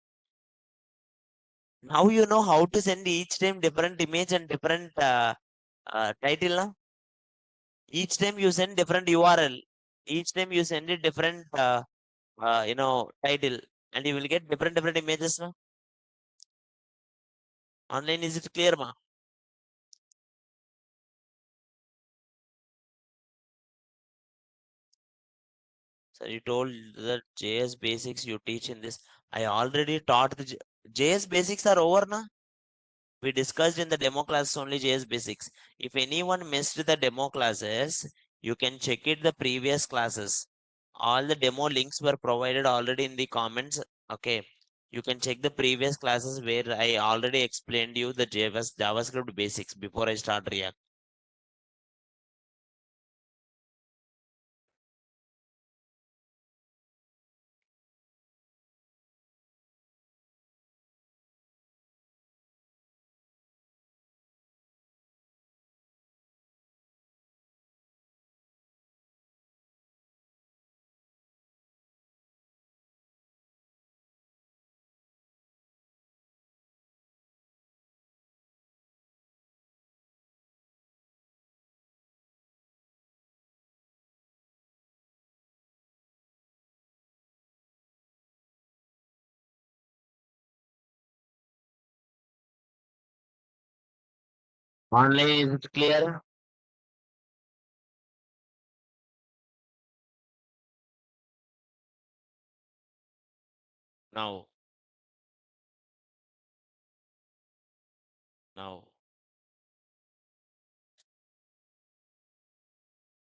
Now you know how to send each time different image and different title. Na? Each time you send different URL. Each time you send it different, title, and you will get different images. Na? Online, is it clear, ma? So you told that JS basics you teach in this. I already taught the JS basics are over, na? We discussed in the demo class only JS basics. If anyone missed the demo classes, you can check it the previous classes all the demo links were provided already in the comments. Okay, you can check the previous classes where I already explained you the JavaScript basics before I start React. Online, is it clear? Now, now,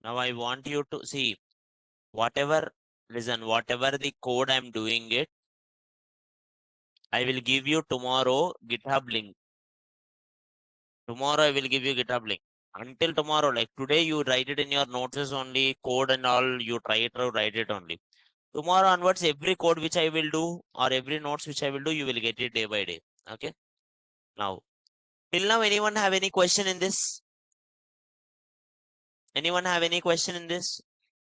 now I want you to see whatever, listen, whatever the code I'm doing it, I will give you tomorrow GitHub link. Tomorrow I will give you GitHub link. Until tomorrow, like today, you write it in your notes only, code and all, you try to write it only. Tomorrow onwards, every code which I will do or every notes which I will do, you will get it day by day. Okay. Now, till now, anyone have any question in this? Anyone have any question in this?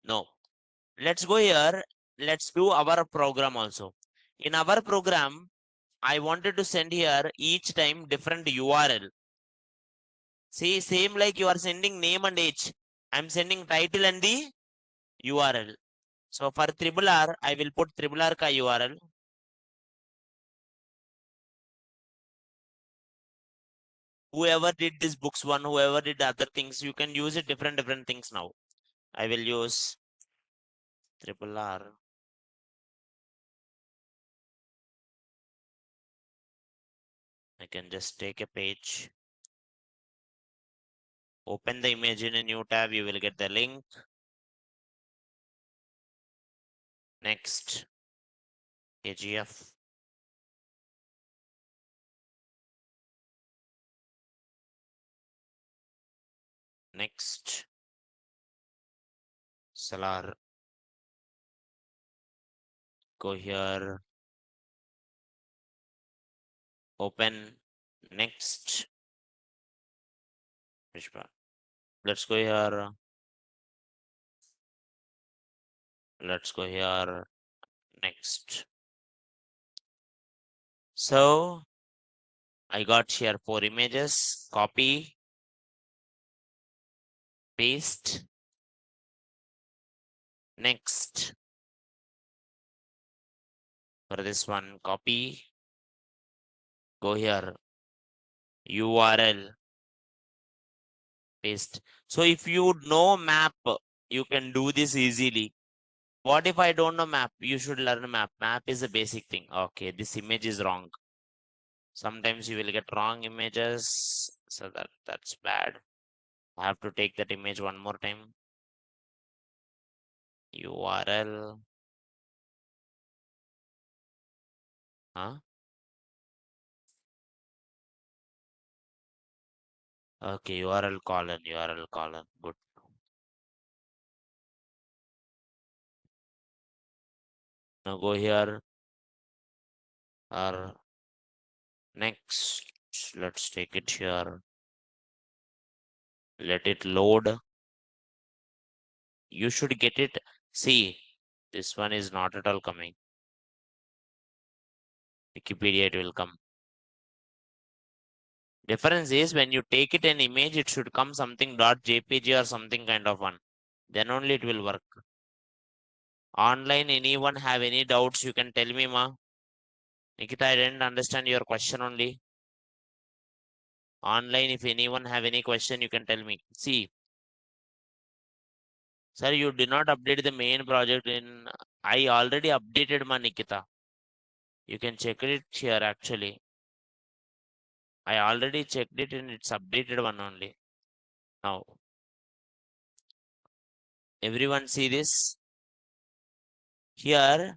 No. Let's go here. Let's do our program also. In our program, I wanted to send here each time different URL. See, same like you are sending name and age. I'm sending title and the URL. So for triple R, I will put triple R ka URL. Whoever did this books one, whoever did other things, you can use it different things now. I will use triple R. I can just take a page. Open the image in a new tab. You will get the link. Next. KGF. Next. Solar. Go here. Open. Next. Let's go here. Let's go here. Next. So I got here 4 images. Copy. Paste. Next. For this one, copy. Go here. URL. Paste. So if you know map, you can do this easily. What if I don't know map? You should learn map. Map is a basic thing. Okay, this image is wrong. Sometimes you will get wrong images. So that's bad. I have to take that image one more time. URL. Huh? Okay, URL colon. Good. Now go here. Or next, let's take it here. Let it load. You should get it. See, this one is not at all coming. Wikipedia, it will come. Difference is when you take it an image, it should come something .jpg or something kind of one. Then only it will work. Online, anyone have any doubts? You can tell me, ma. Nikita, I didn't understand your question only. Online, if anyone have any question, you can tell me. See, sir, you did not update the main project in. I already updated ma Nikita. You can check it here actually. I already checked it and it's updated one only. Now, everyone see this? Here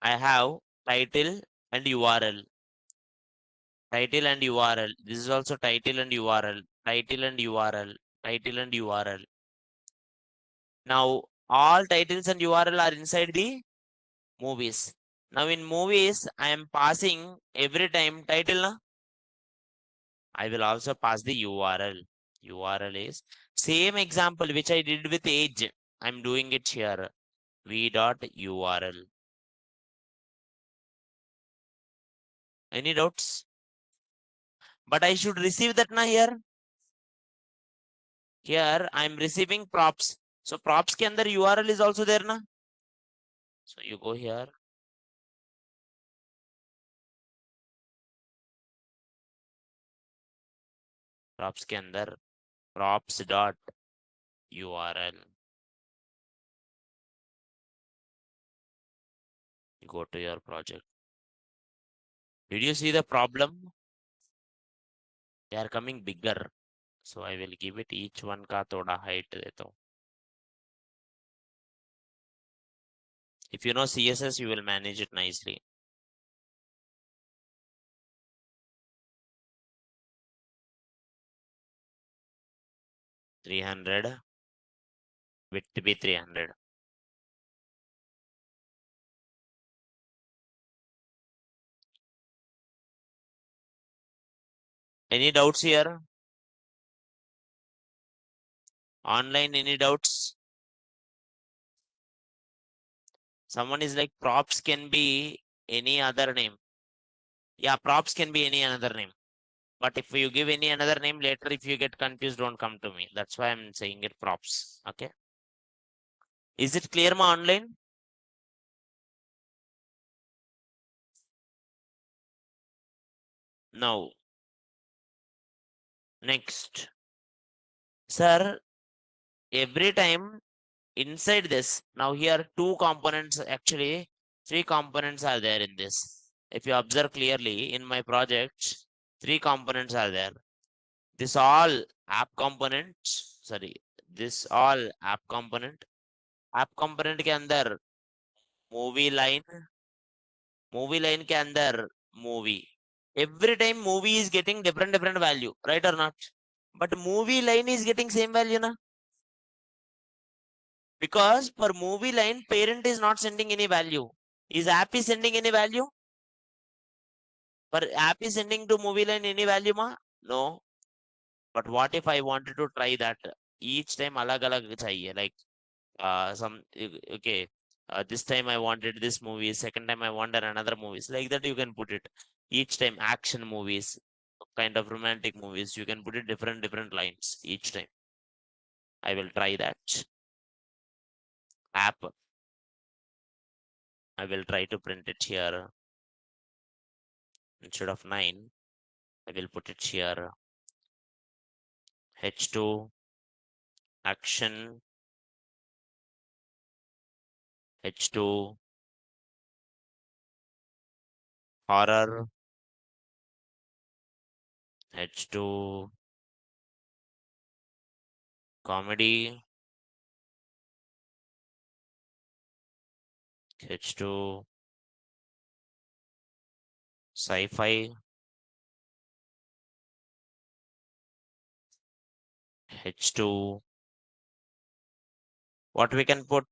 I have title and URL. Title and URL. This is also title and URL. Title and URL. Title and URL. Now all titles and URL are inside the movies. Now in movies, I am passing every time title. Na? I will also pass the URL. URL is same example which I did with age. I'm doing it here. v.url. Any doubts? But I should receive that na here. Here I'm receiving props. So props ke andar URL is also there na. So you go here. Props ke andar props dot URL. You go to your project. Did you see the problem? They are coming bigger. So I will give it each one ka thoda height देता हूँ. If you know CSS, you will manage it nicely. $300. Width be 300. Any doubts here? Online, any doubts? Someone is like props can be any other name. Yeah, props can be any another name. But if you give any another name later, if you get confused, don't come to me. That's why I'm saying it props. Okay. Is it clear ma online? Now, next. Sir, every time inside this, now here two components, actually three components are there in this. If you observe clearly in my project, three components are there. This all app component, sorry, this all app component. App component के अंदर movie line के अंदर movie. Every time movie is getting different value, right or not? But movie line is getting same value na? Because for movie line, parent is not sending any value. Is app is sending any value? For app is sending to movie line any value ma? No. But what if I wanted to try that? Each time alag chahiye. Like some okay. This time I wanted this movie. Second time I wanted another movies. Like that you can put it. Each time action movies, kind of romantic movies. You can put it different lines each time. I will try that. App. I will try to print it here. Instead of 9, I will put it here. H2 action H2 horror H2 comedy H2 sci-fi H2 what we can put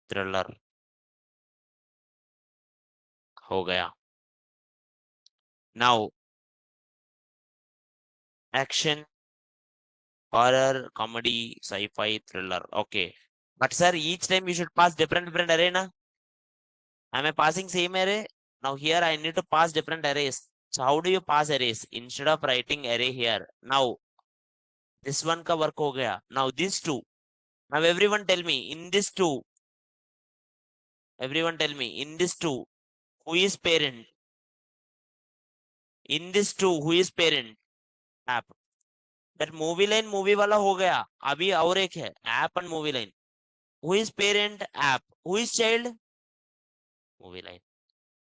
thriller हो गया. Now action horror comedy sci-fi thriller. Okay, but sir, each time you should pass different array na? Am I passing same array? Now here I need to pass different arrays. So how do you pass arrays? Instead of writing array here, now this one ka work ho gaya. Now these two. Now everyone tell me in this two. Everyone tell me in this two. Who is parent? In this two, who is parent? App. That movie line movie वाला हो गया. अभी और एक है app and movie line. Who is parent? App. Who is child? Movie line.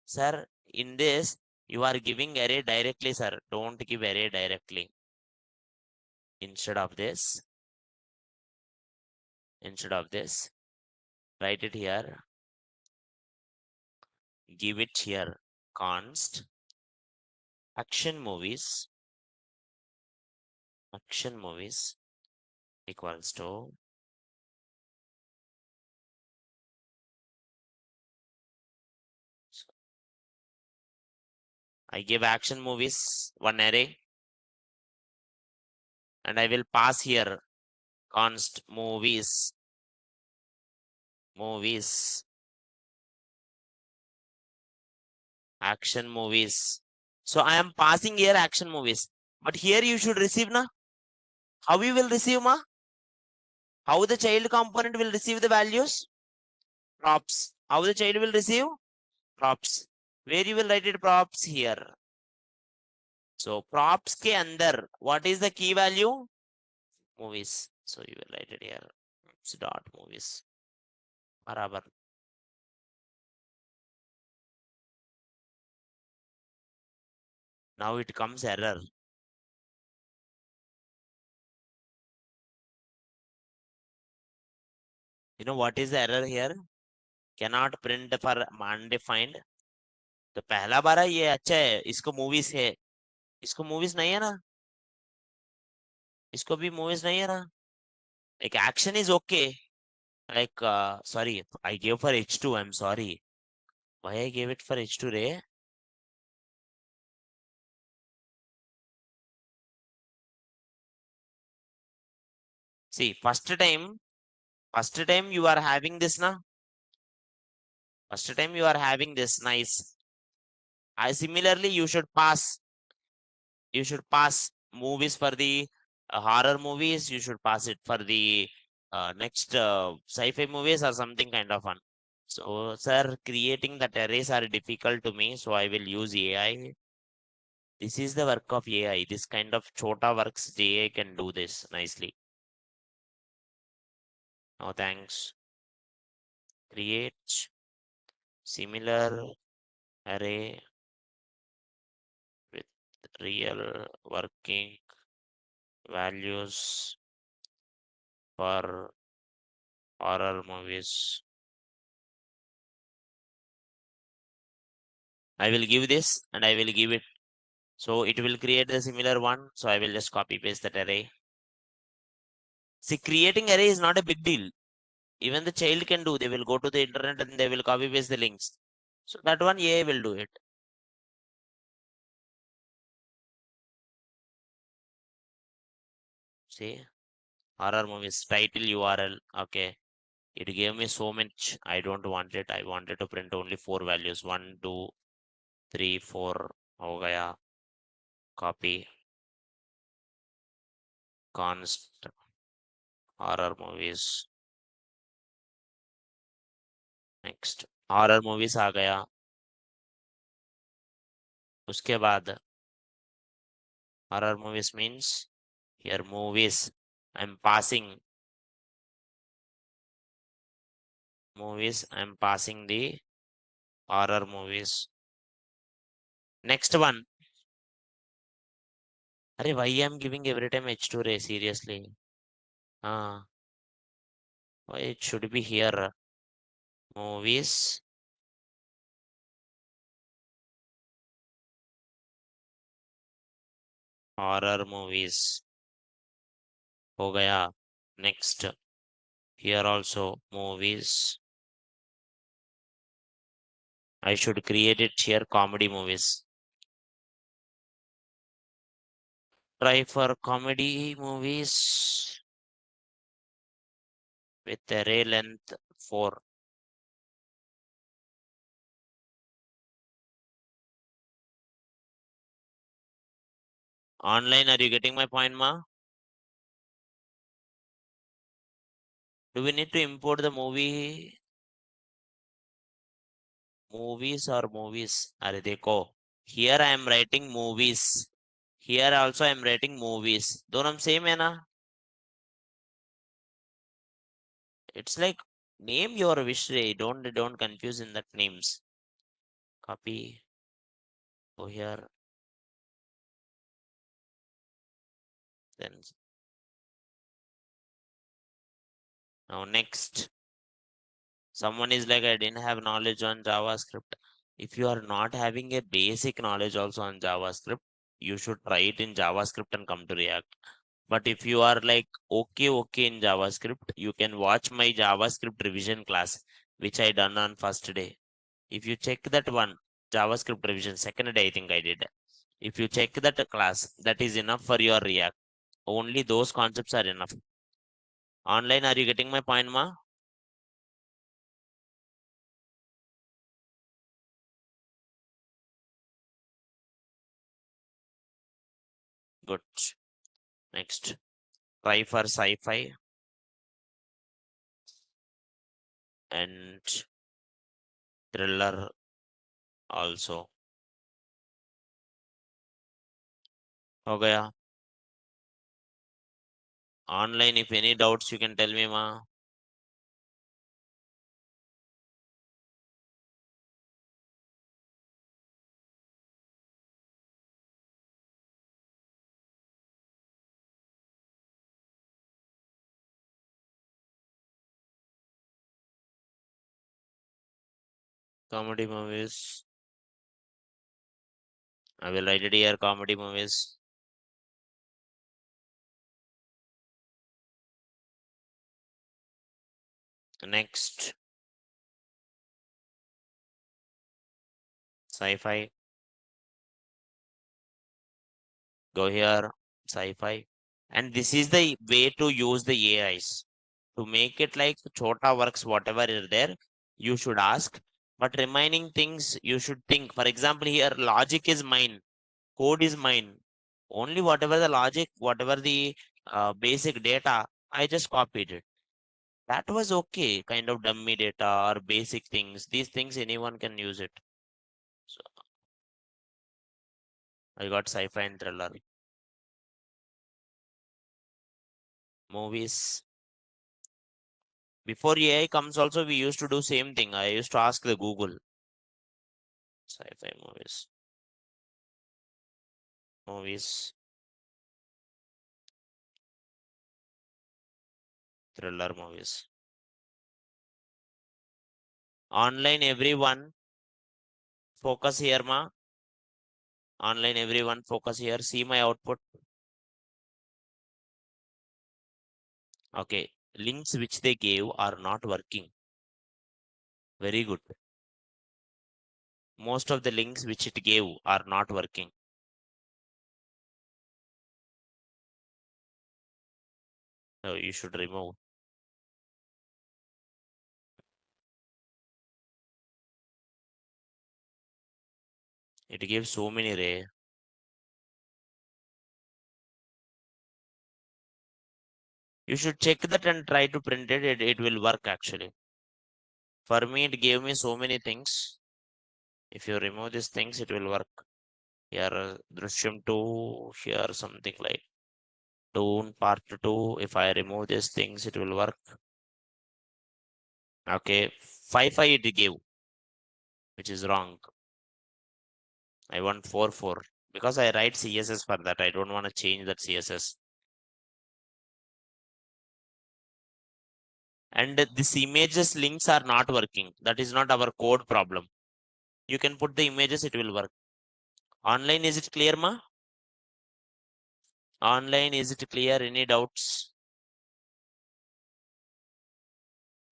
Sir, in this you are giving array directly, sir. Don't give array directly. Instead of this, instead of this, write it here, give it here, const action movies equals to I give action movies one array, and I will pass here const movies action movies. So I am passing here action movies, but here you should receive na. How you will receive ma? How the child component will receive the values? Props. How the child will receive? Props. Where you will write it? Props here. So props ke andar, what is the key value? Movies. So you will write it here. Props dot movies. Barabar. Now it comes error. You know what is the error here? Cannot print for undefined. तो पहला बार है ये अच्छा है, इसको movies है, इसको movies नहीं है ना, इसको भी मूवीज नहीं है ना. Like action is okay. Like sorry, I gave for H2. I'm sorry. Why I gave it for H2 ray? See, first time you are having this na. First time you are having this nice. I similarly you should pass. You should pass movies for the horror movies. You should pass it for the next sci-fi movies or something kind of one. So, sir, creating that arrays are difficult to me, so I will use AI. This is the work of AI. This kind of chota works, AI can do this nicely. No thanks. Create similar array with real working values for horror movies. I will give this and I will give it. So it will create the similar one. So I will just copy paste that array. See, creating array is not a big deal. Even the child can do. They will go to the internet and they will copy paste the links. So that one AI will do it. See, horror movies title URL. Okay, it gave me so much. I don't want it. I wanted to print only 4 values. 1, 2, 3, 4. हो गया. Copy. Const horror movies. Next. Horror movies आ गया. उसके बाद horror movies means here movies. I'm passing movies. I'm passing the horror movies. Next one. Arey, why I'm giving every time H2 ray? Seriously. Why it should be here? Movies. Horror movies. हो गया. Next. Here also movies. I should create it here comedy movies. Try for comedy movies with array length 4. Online, are you getting my point, ma? Do we need to import the movie? Movies or movies? Are देखो. Here I am writing movies. Here also I am writing movies. दोनों same है ना? It's like name your wish ray. Don't confuse in that names. Copy. Go here. Then Now next, someone is like, I didn't have knowledge on JavaScript. If you are not having a basic knowledge also on JavaScript, you should try it in JavaScript and come to React. But if you are like okay in JavaScript, you can watch my JavaScript revision class, which I done on first day. If you check that one, JavaScript revision, second day I think I did. If you check that class, that is enough for your React. Only those concepts are enough. Online, are you getting my point, ma? Good. Next, try for sci-fi and thriller also. हो गया. Online, if any doubts, you can tell me, ma. Comedy movies. I will write it here, comedy movies. Next, sci-fi. Go here, sci-fi. And this is the way to use the AIs. To make it like Chota works, whatever is there, you should ask. But remaining things, you should think. For example, here, logic is mine, code is mine. Only whatever the logic, whatever the basic data, I just copied it. That was okay, kind of dummy data or basic things. These things anyone can use it. So I got sci-fi and thriller. Movies. Before AI comes also, we used to do same thing. I used to ask the Google. Sci-fi movies. Movies. Thriller movies. Online everyone. Focus here, ma. Online everyone. Focus here. See my output. Okay. Links which they gave are not working. Very good. Most of the links which it gave are not working. So you should remove. It gives so many ray. You should check that and try to print it. It will work actually. For me, it gave me so many things. If you remove these things, it will work. Here, Drishyam 2, here something like Dune Part 2. If I remove these things, it will work. Okay, 5 it gave, which is wrong. I want 4 because I write CSS for that. I don't want to change that CSS. And this images links are not working. That is not our code problem. You can put the images, it will work. Online, is it clear, ma? Online, is it clear? Any doubts?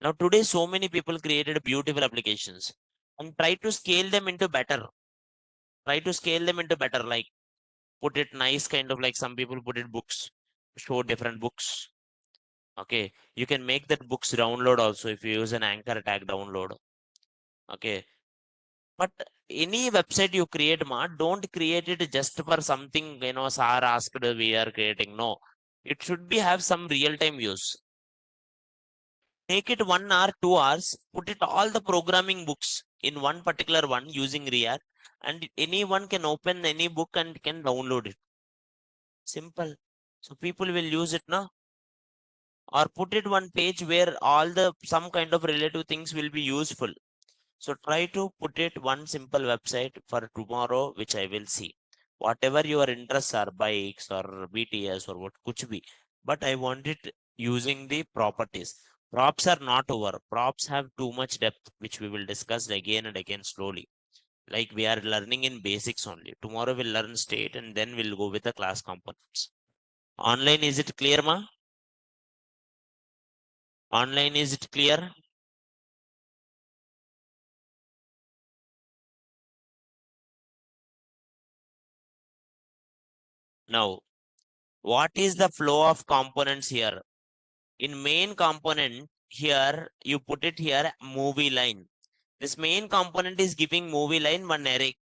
Now today, so many people created beautiful applications and try to scale them into better. Try to scale them into better, like put it nice, kind of like some people put it books, show different books. Okay, you can make that books download also if you use an anchor tag download. Okay, but any website you create, ma, don't create it just for something, sir asked we are creating. No, it should be have some real-time use. Make it 1 hour, 2 hours, put it all the programming books in one particular one using React, and anyone can open any book and can download it. Simple. So people will use it now. Or put it one page where all the some kind of relative things will be useful. So try to put it one simple website for tomorrow, which I will see. Whatever your interests are, bikes or BTS or what kuch bhi. But I want it using the properties. Props are not over. Props have too much depth, which we will discuss again and again slowly. Like we are learning in basics only. Tomorrow we'll learn state and then we'll go with the class components. Online, is it clear, ma? Online, is it clear? Now, what is the flow of components here? In main component, here you put it here movie line. This main component is giving movie line one array.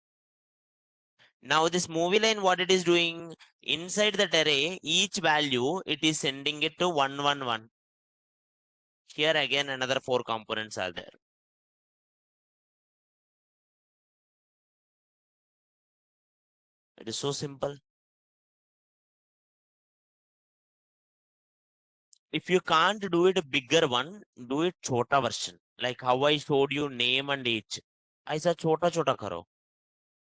Now this movie line, what it is doing inside that array, each value it is sending it to 111. Here again another 4 components are there. It is so simple. If you can't do it a bigger one, do it chota version. Like how I showed you name and age. I said chota chota karo.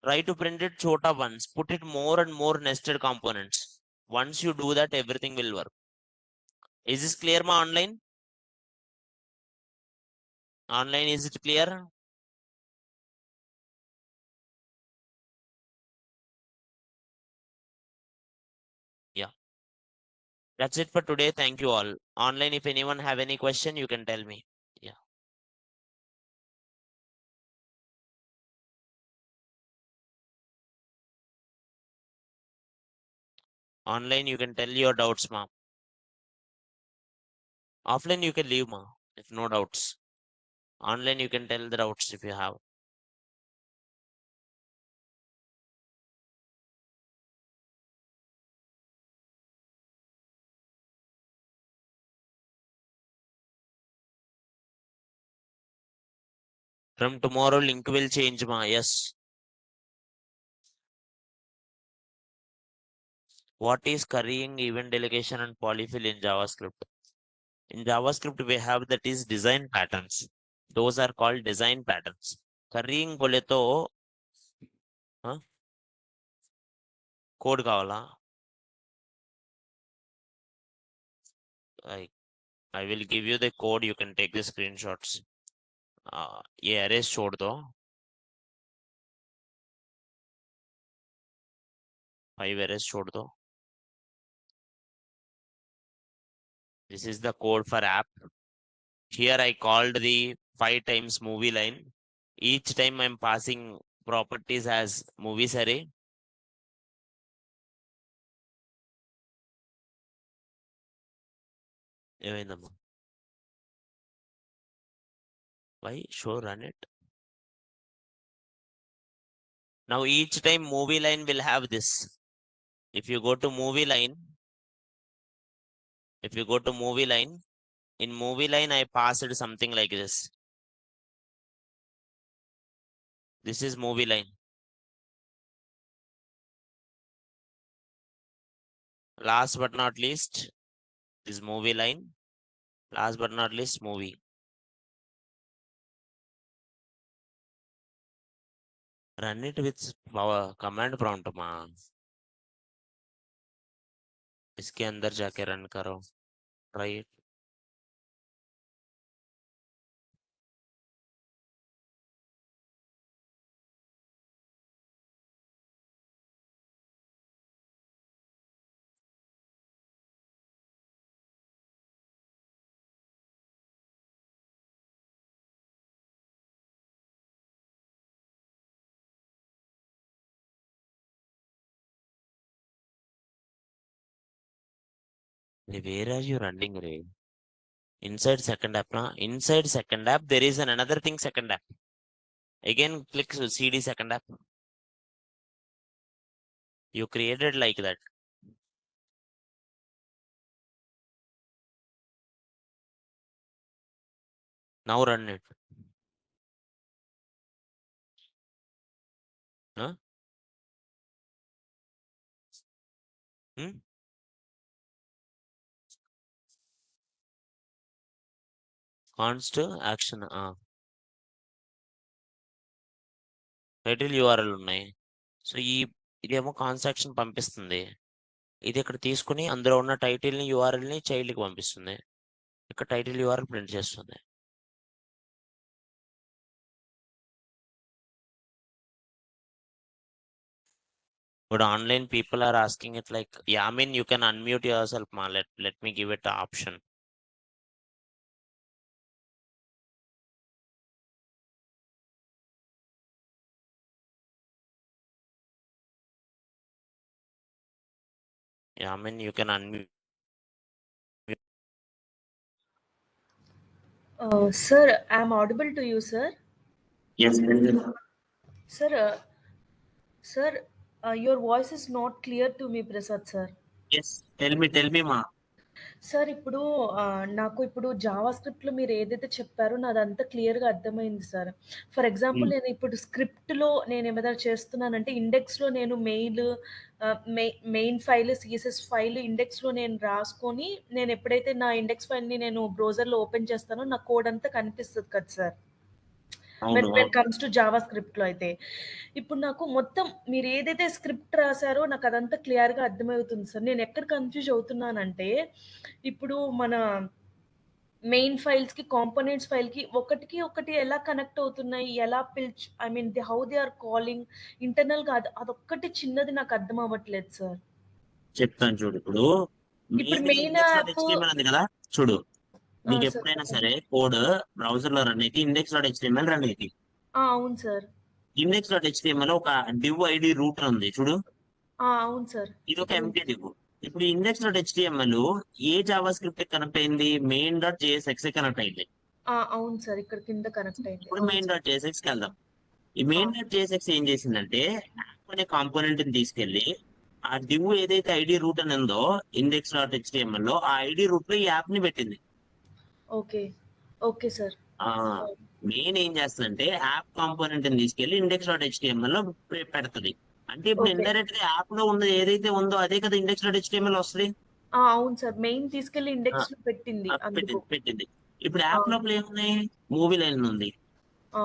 Try to print it chota once. Put it more and more nested components. Once you do that, everything will work. Is this clear, ma, online? Online, is it clear? Yeah. That's it for today. Thank you all. Online, if anyone have any question, you can tell me. Yeah. Online, you can tell your doubts, ma. Offline, you can leave, ma, if no doubts. Online, you can tell the doubts if you have. From tomorrow, link will change, ma. Yes. What is currying, event delegation, and polyfill in JavaScript? In JavaScript, we have that is design patterns. Those are called design patterns. Currying bole to, huh? Code kavala. I, I will give you the code. You can take the screenshots. ये arrays छोड़ दो. 5 arrays छोड़ दो. This is the code for app. Here I called the 5 times movie line. Each time I'm passing properties as movies array. ఏమైందమ్మా? Why? Show run it. Now each time movie line will have this. If you go to movie line, in movie line I passed something like this. This is movie line. Last but not least, this movie line. Last but not least, movie. Run it with our command prompt, ma. इसके अंदर जाके run करो. Try it. Where are you running, Ray? Inside second app, na? Inside second app, there is another thing, second app. Again, click CD second app. You created like that. Now run it. Huh? Hmm? Const action. Title URL ఉన్నాయి. So ఇదేమో కాన్సాక్షన్ పంపిస్తుంది. ఇది ఇక్కడ తీసుకుని అందులో ఉన్న title ని URL ని చైల్డ్ కి పంపిస్తుంది. ఇక్కడ టైటిల్ URL ప్రింట్ చేస్తుంది. But online people are asking it like, yeah, I mean, you can unmute yourself, ma. Let me give it the option. Yeah, I mean, you can unmute. Sir, I'm audible to you, sir. Yes, Sir, sir, your voice is not clear to me, Prasad, sir. yes. Tell me, ma. Sir ఇప్పుడు నాకు ఇప్పుడు Java స్క్రిప్ట్‌లో మీరు ఏదైతే చెప్పారో నాదంతా క్లియర్‌గా అర్థమైంది sir. For example నేను ఇప్పుడు స్క్రిప్ట్‌లో నేనేమైనా చేస్తున్నానంటే ఇండెక్స్‌లో నేను మెయిన్ ఫైల్, సీఎస్ఎస్ ఫైల్ ఇండెక్స్‌లో నేను రాసుకొని నేను ఎప్పుడైతే నా ఇండెక్స్ ఫైల్‌ని నేను బ్రౌజర్‌లో ఓపెన్ చేస్తానో నా కోడ్ అంతా కనిపిస్తది కదా sir. When comes to Java స్క్రిప్ట్‌లో అయితే. ఇప్పుడు నాకు మొత్తం మీరు ఏదైతే స్క్రిప్ట్ రాసారో నాకు అదంతా క్లియర్‌గా అర్థమవుతుంది సార్. నేను ఎక్కడ కన్‌ఫ్యూజ్ అవుతున్నానంటే, ఇప్పుడు మన మెయిన్ ఫైల్స్‌కి, కాంపోనెంట్స్ ఫైల్‌కి ఒకటికి ఒకటి ఎలా కనెక్ట్ అవుతున్నాయి? ఎలా I mean how they are calling ఇంటర్నల్‌గా అదొక్కటి చిన్నది నాకు అర్థం అవ్వట్లేదు సార్. చెప్తాను చూడు. ఇప్పుడు మెయిన్ యాప్ ఉంది కదా, చూడు. మీకు సార్ ఎప్పుడైనా సరే కోడ్ బ్రౌజర్ లో రన్ అయితే index.html రన్ అయితే అవును సార్. index.html ఒక div id రూట్ ఉంది చూడు. అవును సార్. ఇది ఒక ఎంప్టీ div. ఇప్పుడు index.html ఏ జావా స్క్రిప్ట్ కనెక్ట్ అయింది? main.jsx కనెక్ట్ అయింది. అవును సార్. ఇక్కడ కింద కనెక్ట్ అయింది. ఇప్పుడు main.jsx కి వెళ్దాం. ఈ main.jsx ఏం చేసిందంటే యాప్ అనే కాంపోనెంట్ ని తీసుకెళ్లి ఆ div ఏదైతే ఐడి రూట్ అని ఉందో index.html లో ఆ ఐడి రూట్ లో ఈ యాప్ ని పెట్టింది. Okay sir. మెయిన్ ఏం చేస్తుందంటే యాప్ కాంపోనెంట్ ని తీసుకెళ్లి index.html లో పెడుతుంది. అంటే ఇప్పుడు ఇండైరెక్ట్ గా యాప్ లో ఉన్నది ఏదైతే ఉందో అదే కదా index.html వస్తుంది. అవును సార్. మెయిన్ తీసుకెళ్లి ఇండెక్స్ లో పెట్టింది. పెట్టింది. ఇప్పుడు యాప్ లోపల ఏముంది? మూవీ లైన్ ఉంది. ఆ!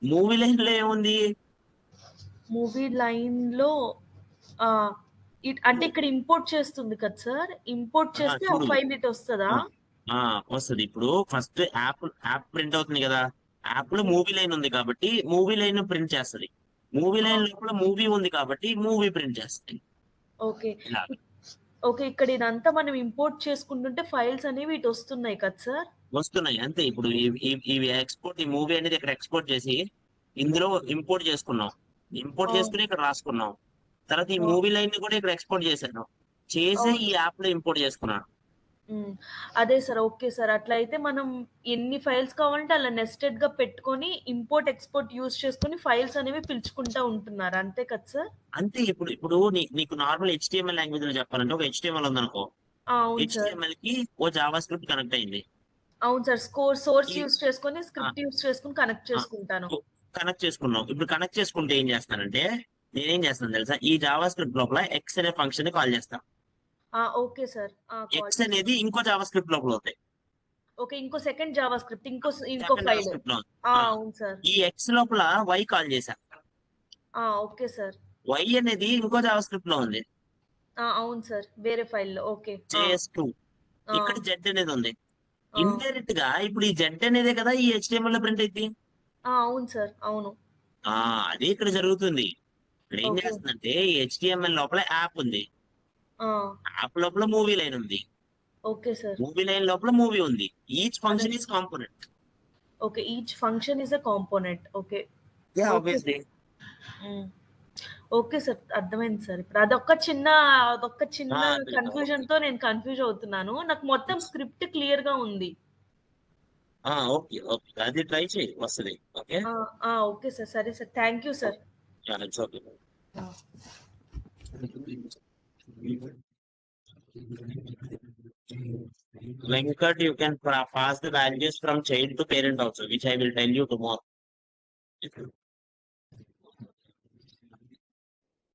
మూవీ లైన్ లో ఏముంది? మూవీ లైన్ లో అంటే ఇక్కడ ఇంపోర్ట్ చేస్తుంది కదా సార్. ఇంపోర్ట్ చేస్తే ఆ ఫైల్ ఇటు వస్తదా? వస్తుంది. ఇప్పుడు ఫస్ట్ యాప్ ప్రింట్ అవుతుంది కదా, యాప్ లో మూవీ లైన్ ఉంది కాబట్టి మూవీ లైన్ ప్రింట్ చేస్తుంది. మూవీ లైన్ లోపల మూవీ ఉంది కాబట్టి మూవీ ప్రింట్ చేస్తుంది. ఓకే. ఇక్కడ ఇదంతా మనం ఇంపోర్ట్ చేసుకుంటుంటే ఫైల్స్ అనేవి ఇటు వస్తున్నాయి కదా సార్. వస్తున్నాయి అంతే. ఇప్పుడు ఇవి ఎక్స్పోర్ట్, ఈ మూవీ అనేది ఇక్కడ ఎక్స్పోర్ట్ చేసి ఇందులో ఇంపోర్ట్ చేసుకున్నాం. ఇంపోర్ట్ చేసుకుని ఇక్కడ రాసుకున్నాం. తర్వాత ఈ మూవీ లైన్ ని కూడా ఇక్కడ ఎక్స్పోర్ట్ చేశాను, చేసి ఈ యాప్ లో ఇంపోర్ట్ చేసుకున్నాను. అదే సార్. Okay sir. అట్లయితే మనం ఎన్ని ఫైల్స్ కావాలంటే అలా నెస్టెడ్ గా పెట్టుకొని ఇంపోర్ట్, ఎక్స్‌పోర్ట్ యూజ్ చేసుకొని ఫైల్స్ అనేవి పిలుచుకుంటా ఉంటున్నారు. అంతే కదా సార్? అంతే. ఇప్పుడు నీకు నార్మల్ HTML లాంగ్వేజ్ లో చెప్పాలంటే ఒక HTML ఉందనుకో, HTML కి ఓ జావా స్క్రిప్ట్ కనెక్ట్ అయింది. అవును సార్. సోర్స్ యూజ్ చేసుకొని స్క్రిప్ట్ యూజ్ చేసుకొని కనెక్ట్ చేసుకుంటాను. కనెక్ట్ చేసుకున్నాం. ఇప్పుడు కనెక్ట్ చేసుకుంటే ఏం చేస్తానంటే నేనేం చేస్తాను తెలుసా? ఈ జావా స్క్రిప్ట్ లోపల ఎక్స్ అనే ఫంక్షన్ ని కాల్ చేస్తాను. Okay sir. ఎక్స్ అనేది ఇంకో జావా స్క్రిప్ట్ లోపల ఉంది. ఓకే. ఇంకో సెకండ్ జావా స్క్రిప్ట్ ఇంకో ఫైల్. అవును సార్. ఈ ఎక్స్ లోపల వై కాల్ చేశా. Okay sir. వై అనేది ఇంకో జావా స్క్రిప్ట్ లో ఉంది. అవును సార్. వేరే ఫైల్ లో. ఓకే. JS2. ఇక్కడ జెడ్ అనేది ఉంది. ఇండైరెక్ట్ గా ఇప్పుడు ఈ జెడ్ అనేదే కదా ఈ HTML లో ప్రింట్ అయింది. అవును సార్. అవును. అదే ఇక్కడ జరుగుతుంది. ఇక్కడ ఏం చేస్తుందంటే HTML లోపల యాప్ ఉంది. యాప్ లోపల మూవీ లైన్ ఉంది. Okay sir. మూవీ లైన్ లోపల మూవీ ఉంది. Each function is component. Okay. Each function is a component. Okay. Obviously. Okay sir. అర్థమైంది సార్. ఇప్పుడు అదొక్క చిన్న కన్‌ఫ్యూజన్ తో నేను కన్‌ఫ్యూజ్ అవుతున్నాను. నాకు మొత్తం స్క్రిప్ట్ క్లియర్ గా ఉంది. ఓకే. అది ట్రై చేయి, వస్తది. ఓకే. Okay sir. సరే sir. Thank you sir. It's okay. Venkat, you can pass the values from child to parent also, which I will tell you tomorrow.